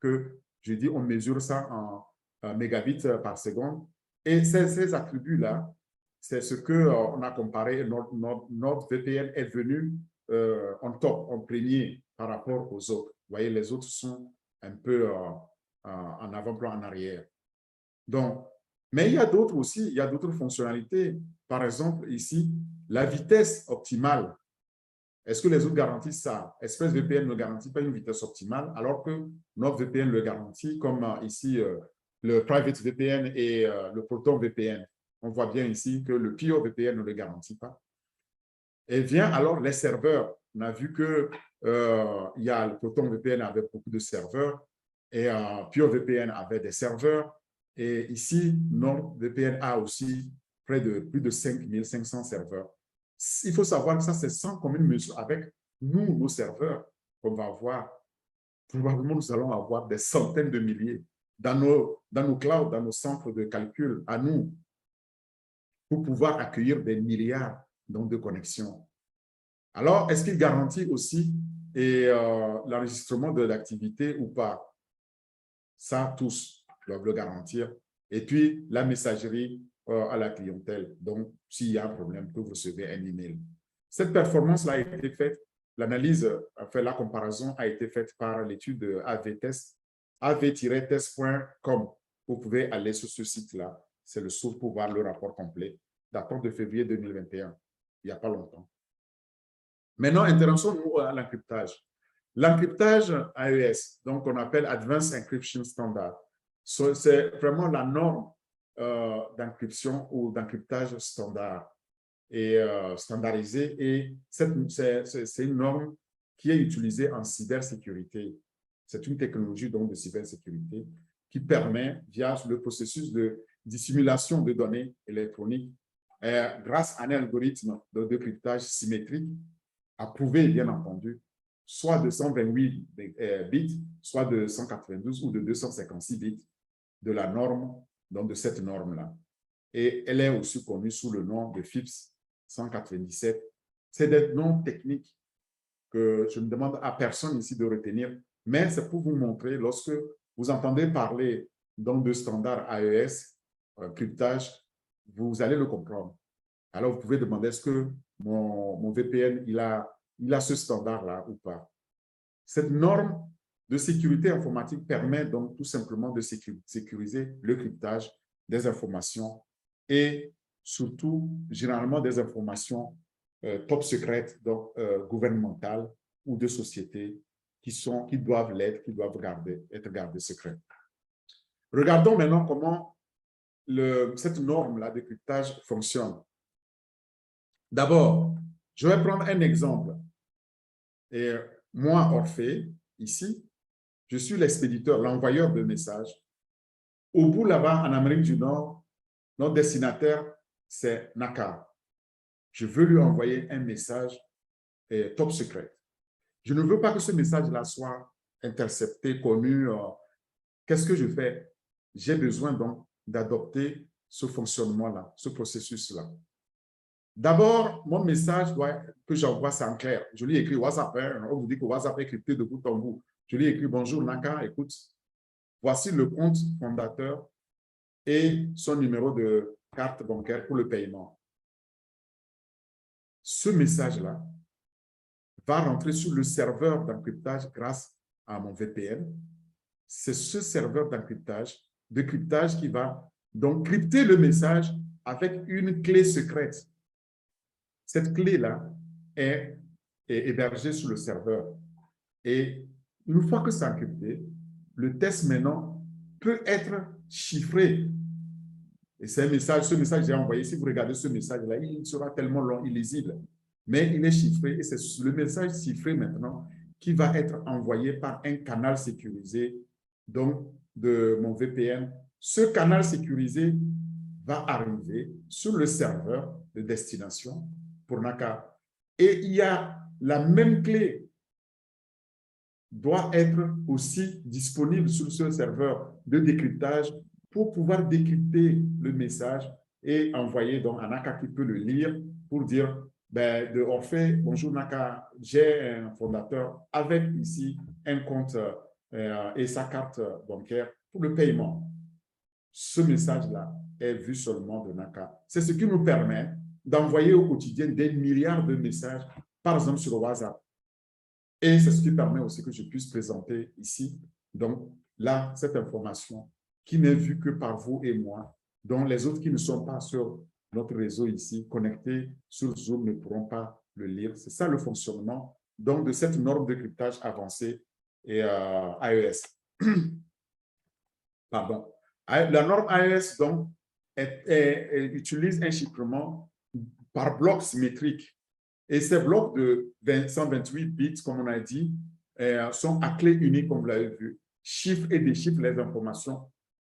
que je dis, on mesure ça en mégabits par seconde. Et ces attributs-là, c'est ce qu'on a comparé. Notre VPN est venu en top, en premier par rapport aux autres. Vous voyez, les autres sont un peu en avant-plan, en arrière. Donc, mais il y a d'autres aussi, il y a d'autres fonctionnalités. Par exemple, ici, la vitesse optimale. Est-ce que les autres garantissent ça? ExpressVPN ne garantit pas une vitesse optimale, alors que notre VPN le garantit, comme ici, le Private VPN et le Proton VPN. On voit bien ici que le Pure VPN ne le garantit pas. Et vient alors les serveurs. On a vu que il y a le Proton VPN avec beaucoup de serveurs et Pure VPN avait des serveurs. Et ici, NordVPN a aussi plus de 5500 serveurs. Il faut savoir que ça, c'est sans commune mesure avec nous, nos serveurs, qu'on va avoir. Probablement, nous allons avoir des centaines de milliers dans nos clouds, dans nos centres de calcul, à nous, pour pouvoir accueillir des milliards donc, de connexions. Alors, est-ce qu'il garantit aussi l'enregistrement de l'activité ou pas? Ça, tous doivent le garantir. Et puis, la messagerie à la clientèle. Donc, s'il y a un problème, que vous recevez un email. Cette performance-là a été faite, l'analyse, enfin, la comparaison a été faite par l'étude de AV-Test, av-test.com. Vous pouvez aller sur ce site-là. C'est le source pour voir le rapport complet, datant de février 2021, il n'y a pas longtemps. Maintenant, intéressons-nous à l'encryptage. L'encryptage AES, donc on appelle Advanced Encryption Standard, c'est vraiment la norme d'encryption ou d'encryptage standard et standardisée. Et c'est une norme qui est utilisée en cybersécurité. C'est une technologie donc de cybersécurité qui permet, via le processus de dissimulation de données électroniques, grâce à un algorithme de cryptage symétrique, approuvé bien entendu, soit de 128 bits, soit de 192 ou de 256 bits de la norme, donc de cette norme-là. Et elle est aussi connue sous le nom de FIPS 197. C'est des noms techniques que je ne demande à personne ici de retenir, mais c'est pour vous montrer, lorsque vous entendez parler donc de standard AES, cryptage, vous allez le comprendre. Alors, vous pouvez demander, est-ce que mon VPN, il a ce standard-là ou pas? Cette norme de sécurité informatique permet donc tout simplement de sécuriser le cryptage des informations et surtout, généralement, des informations top secrètes, donc gouvernementales ou de sociétés qui doivent l'être, qui doivent être gardées secrètes. Regardons maintenant comment cette norme-là de cryptage fonctionne. D'abord, je vais prendre un exemple. Et moi, Orphée, ici, je suis l'expéditeur, l'envoyeur de messages. Au bout là-bas, en Amérique du Nord, notre destinataire, c'est Naka. Je veux lui envoyer un message top secret. Je ne veux pas que ce message-là soit intercepté, connu. Qu'est-ce que je fais? J'ai besoin donc d'adopter ce fonctionnement-là, ce processus-là. D'abord, mon message que j'envoie, c'est en clair. Je lui écris WhatsApp. On vous dit que WhatsApp est crypté de bout en bout. Je lui écris « Bonjour Naka, écoute, voici le compte fondateur et son numéro de carte bancaire pour le paiement. » Ce message-là va rentrer sur le serveur d'encryptage grâce à mon VPN. C'est ce serveur d'encryptage, qui va donc crypter le message avec une clé secrète. Cette clé-là est hébergée sur le serveur. Et une fois que c'est encrypté, le test maintenant peut être chiffré. Et c'est un message, ce message que j'ai envoyé, si vous regardez ce message-là, il sera tellement long, illisible. Mais il est chiffré et c'est le message chiffré maintenant qui va être envoyé par un canal sécurisé, donc de mon VPN. Ce canal sécurisé va arriver sur le serveur de destination pour Naka. Et il y a la même clé doit être aussi disponible sur ce serveur de décryptage pour pouvoir décrypter le message et envoyer donc à Naka qui peut le lire pour dire de Orphée, bonjour Naka, j'ai un fondateur avec ici un compte et sa carte bancaire pour le paiement. Ce message-là est vu seulement de Naka. C'est ce qui nous permet d'envoyer au quotidien des milliards de messages, par exemple sur WhatsApp. Et c'est ce qui permet aussi que je puisse présenter ici, donc là, cette information qui n'est vue que par vous et moi, dont les autres qui ne sont pas sur notre réseau ici, connectés sur Zoom, ne pourront pas le lire. C'est ça le fonctionnement donc, de cette norme de cryptage avancée et AES. Pardon. La norme AES, donc, utilise un chiffrement par bloc symétrique. Et ces blocs de 128 bits, comme on a dit, sont à clé unique, comme vous l'avez vu. Chiffre et déchiffre les informations.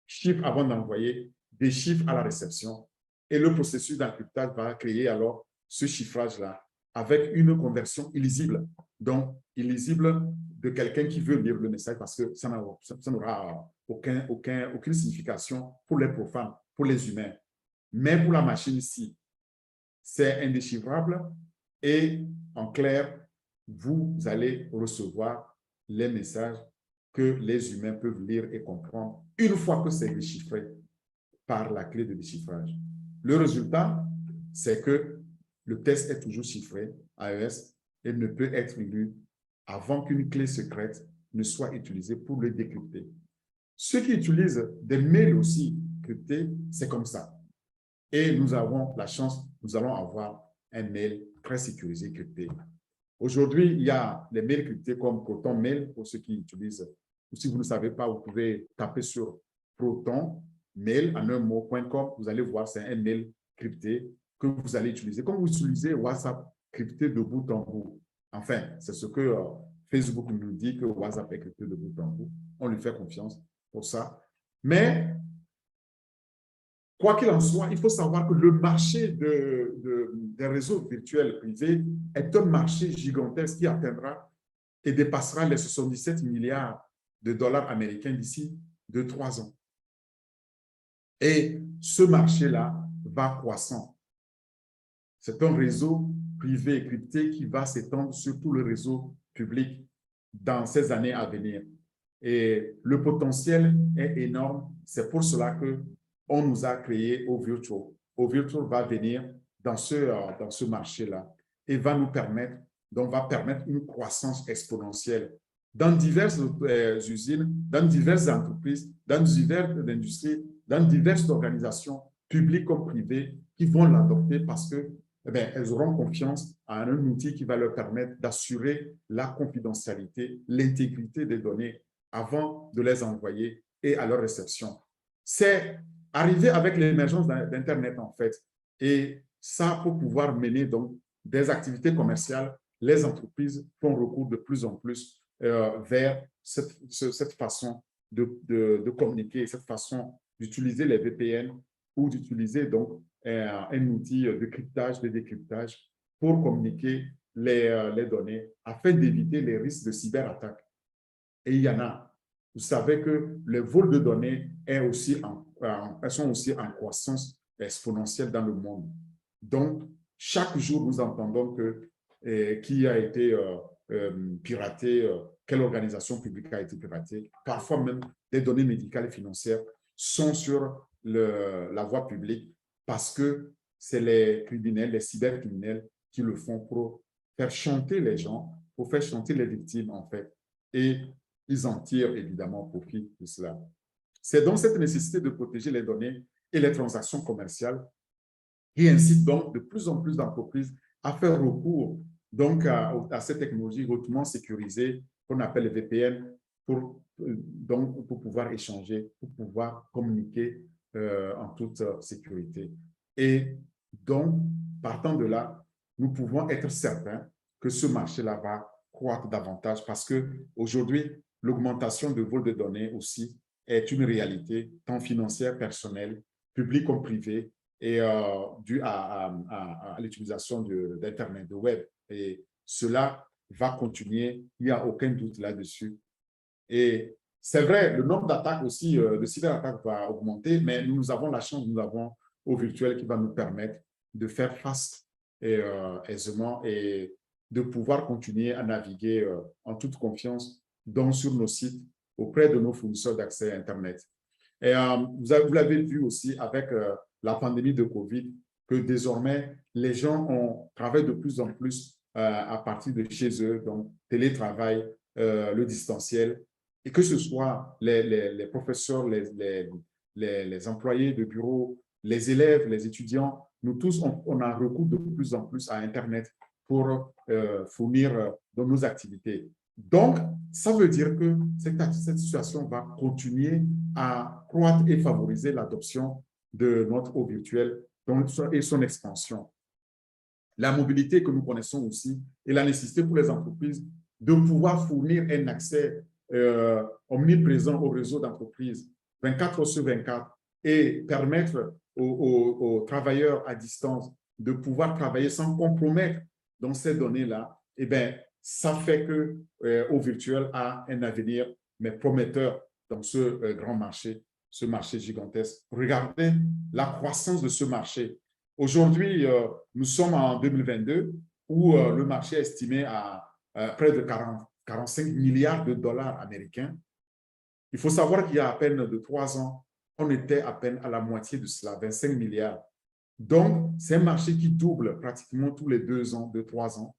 Chiffre avant d'envoyer, déchiffre à la réception. Et le processus d'encryptage va créer alors ce chiffrage-là avec une conversion illisible. Donc, illisible de quelqu'un qui veut lire le message parce que ça n'aura aucune signification pour les profanes, pour les humains. Mais pour la machine ici, c'est indéchiffrable Et en clair, vous allez recevoir les messages que les humains peuvent lire et comprendre une fois que c'est déchiffré par la clé de déchiffrage. Le résultat, c'est que le test est toujours chiffré, iOS, et ne peut être lu avant qu'une clé secrète ne soit utilisée pour le décrypter. Ceux qui utilisent des mails aussi cryptés, c'est comme ça. Et nous avons la chance, nous allons avoir un mail très sécurisé crypté. Aujourd'hui, il y a les mails cryptés comme Proton Mail pour ceux qui utilisent. Ou si vous ne savez pas, vous pouvez taper sur Proton Mail en un mot.com. Vous allez voir, c'est un mail crypté que vous allez utiliser. Comme vous utilisez WhatsApp crypté de bout en bout. Enfin, c'est ce que Facebook nous dit que WhatsApp est crypté de bout en bout. On lui fait confiance pour ça. Mais quoi qu'il en soit, il faut savoir que le marché des réseaux virtuels privés est un marché gigantesque qui atteindra et dépassera les 77 milliards de dollars américains d'ici 2-3 ans. Et ce marché-là va croissant. C'est un réseau privé crypté qui va s'étendre sur tout le réseau public dans ces années à venir. Et le potentiel est énorme. C'est pour cela qu'on nous a créé OVirtual. OVirtual va venir dans ce marché-là et va nous permettre, donc va permettre une croissance exponentielle dans diverses usines, dans diverses entreprises, dans diverses industries, dans diverses organisations publiques comme privées qui vont l'adopter parce que elles auront confiance à un outil qui va leur permettre d'assurer la confidentialité, l'intégrité des données avant de les envoyer et à leur réception. C'est arrivé avec l'émergence d'Internet, en fait. Et ça, pour pouvoir mener donc des activités commerciales, les entreprises font recours de plus en plus vers cette façon de communiquer, cette façon d'utiliser les VPN ou d'utiliser donc un outil de cryptage, de décryptage pour communiquer les données afin d'éviter les risques de cyberattaque. Et il y en a. Vous savez que les vols de données sont aussi en croissance exponentielle dans le monde. Donc, chaque jour, nous entendons qui a été piraté, quelle organisation publique a été piratée. Parfois même, des données médicales et financières sont sur la voie publique parce que c'est les criminels, les cybercriminels qui le font pour faire chanter les gens, pour faire chanter les victimes, en fait. Et ils en tirent évidemment profit de cela. C'est donc cette nécessité de protéger les données et les transactions commerciales qui incite donc de plus en plus d'entreprises à faire recours donc à ces technologies hautement sécurisées qu'on appelle les VPN pour pouvoir échanger, pour pouvoir communiquer en toute sécurité. Et donc, partant de là, nous pouvons être certains que ce marché-là va croître davantage parce qu'aujourd'hui, l'augmentation de vol de données aussi est une réalité, tant financière, personnelle, publique comme privée, et dû à l'utilisation d'Internet, de web. Et cela va continuer, il n'y a aucun doute là-dessus. Et c'est vrai, le nombre d'attaques aussi, de cyberattaques va augmenter, mais nous avons la chance, nous avons OVirtual qui va nous permettre de faire face aisément et de pouvoir continuer à naviguer en toute confiance donc sur nos sites auprès de nos fournisseurs d'accès à Internet. Et vous l'avez vu aussi avec la pandémie de COVID, que désormais, les gens travaillent de plus en plus à partir de chez eux, donc télétravail, le distanciel, et que ce soit les professeurs, les employés de bureau, les élèves, les étudiants, nous tous, on a recours de plus en plus à Internet pour fournir dans nos activités. Donc, ça veut dire que cette situation va continuer à croître et favoriser l'adoption de notre OVirtual et son expansion. La mobilité que nous connaissons aussi et la nécessité pour les entreprises de pouvoir fournir un accès omniprésent au réseau d'entreprises 24 heures sur 24 et permettre aux travailleurs à distance de pouvoir travailler sans compromettre dans ces données-là, eh bien, ça fait que OVirtual a un avenir mais prometteur dans ce grand marché, ce marché gigantesque. Regardez la croissance de ce marché. Aujourd'hui, nous sommes en 2022 où le marché est estimé à près de 45 milliards de dollars américains. Il faut savoir qu'il y a à peine de 3 ans, on était à peine à la moitié de cela, 25 milliards. Donc, c'est un marché qui double pratiquement tous les 2 ans, 2-3 ans.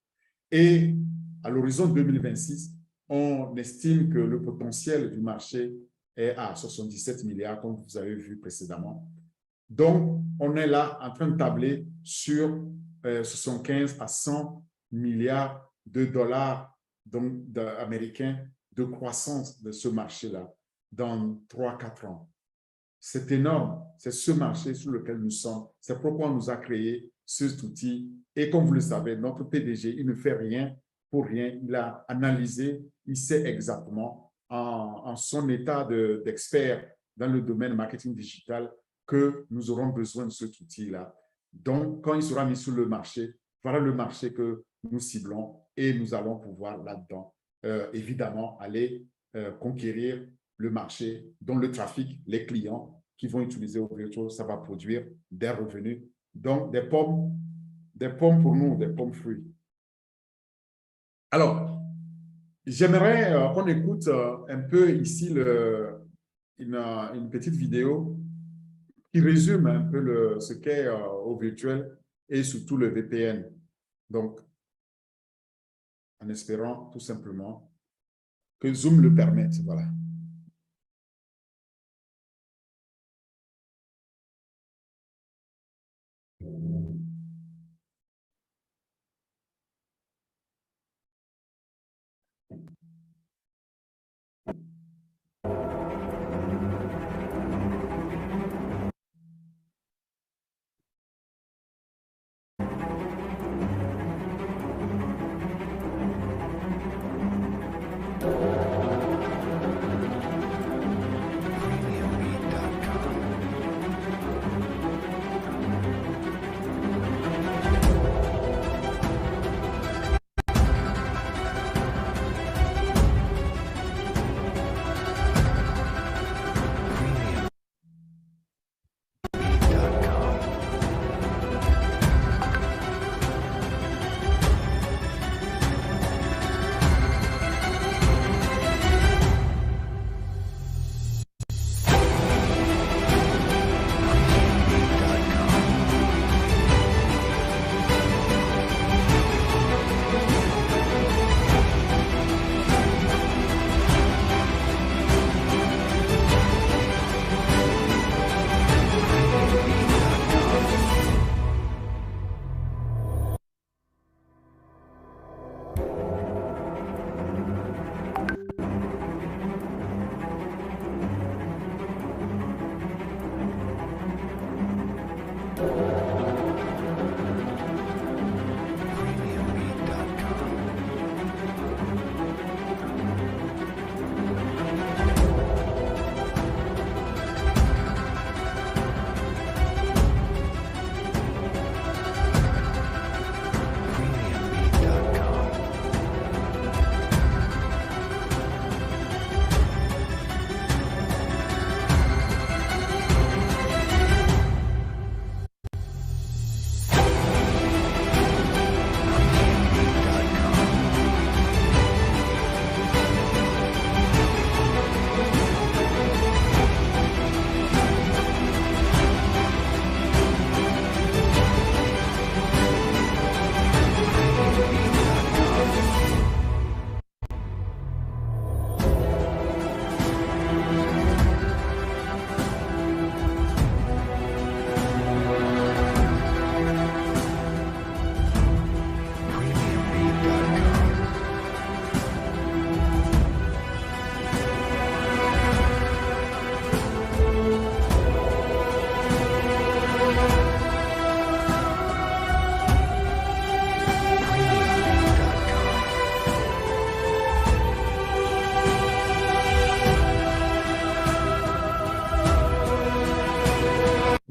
Et à l'horizon 2026, on estime que le potentiel du marché est à 77 milliards, comme vous avez vu précédemment. Donc, on est là en train de tabler sur 75 à 100 milliards de dollars américains de croissance de ce marché-là dans 3-4 ans. C'est énorme. C'est ce marché sur lequel nous sommes. C'est pourquoi on nous a créé cet outil. Et comme vous le savez, notre PDG, il ne fait rien pour rien. Il a analysé, il sait exactement en son état d'expert dans le domaine marketing digital que nous aurons besoin de cet outil-là. Donc, quand il sera mis sur le marché, voilà le marché que nous ciblons et nous allons pouvoir là-dedans, évidemment, aller conquérir le marché, dont le trafic, les clients qui vont utiliser au virtual, ça va produire des revenus. Donc, des pommes pour nous, des pommes fruits. Alors, j'aimerais qu'on écoute un peu ici une petite vidéo qui résume un peu ce qu'est au virtuel et surtout le VPN. Donc, en espérant tout simplement que Zoom le permette. Voilà.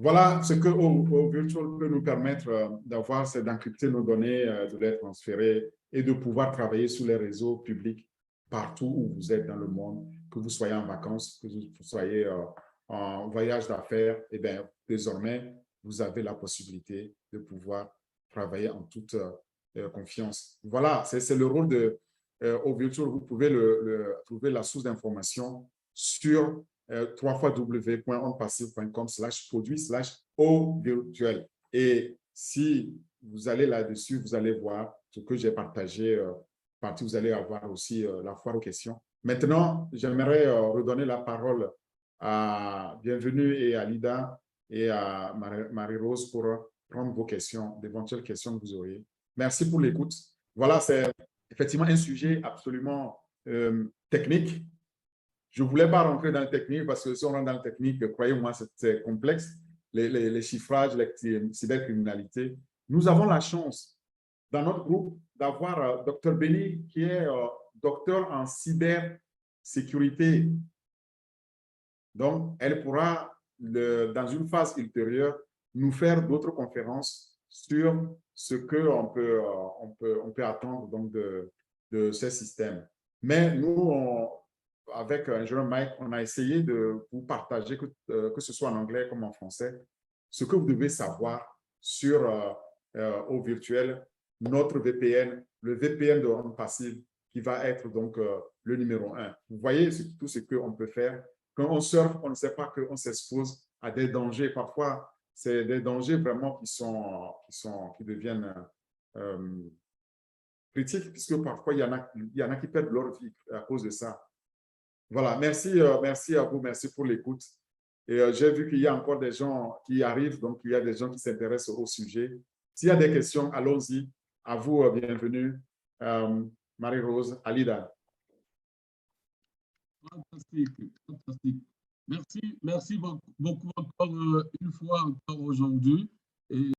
Voilà ce que au Virtual peut nous permettre d'avoir, c'est d'encrypter nos données, de les transférer et de pouvoir travailler sur les réseaux publics partout où vous êtes dans le monde, que vous soyez en vacances, que vous soyez en voyage d'affaires. Et bien, désormais, vous avez la possibilité de pouvoir travailler en toute confiance. Voilà, c'est le rôle de au virtuel. Vous pouvez trouver la source d'information sur www.onpassive.com/produit/au virtuel. Et si vous allez là-dessus, vous allez voir ce que j'ai partagé. Vous allez avoir aussi la foire aux questions. Maintenant, j'aimerais redonner la parole à Bienvenue et à Lida et à Marie-Rose pour prendre vos questions, d'éventuelles questions que vous auriez. Merci pour l'écoute. Voilà, c'est effectivement un sujet absolument technique. Je ne voulais pas rentrer dans le technique parce que si on rentre dans le technique, croyez-moi, c'est complexe. Les chiffrages, la cybercriminalité. Nous avons la chance dans notre groupe d'avoir Dr Benny qui est docteur en cybersécurité. Donc, elle pourra, dans une phase ultérieure, nous faire d'autres conférences sur ce qu'on peut attendre donc, de ces systèmes. Mais nous, avec Jérôme Mike, on a essayé de vous partager, que ce soit en anglais comme en français, ce que vous devez savoir sur au virtuel, notre VPN, le VPN de OnPassive, qui va être donc le numéro 1. Vous voyez tout ce qu'on peut faire. Quand on surfe, on ne sait pas qu'on s'expose à des dangers. Parfois, c'est des dangers vraiment qui deviennent critiques, puisque parfois, il y en a qui perdent leur vie à cause de ça. Voilà, merci à vous, merci pour l'écoute. Et j'ai vu qu'il y a encore des gens qui arrivent, donc il y a des gens qui s'intéressent au sujet. S'il y a des questions, allons-y. À vous, bienvenue. Marie-Rose, Alida. Fantastique, fantastique. Merci beaucoup encore une fois encore aujourd'hui. Et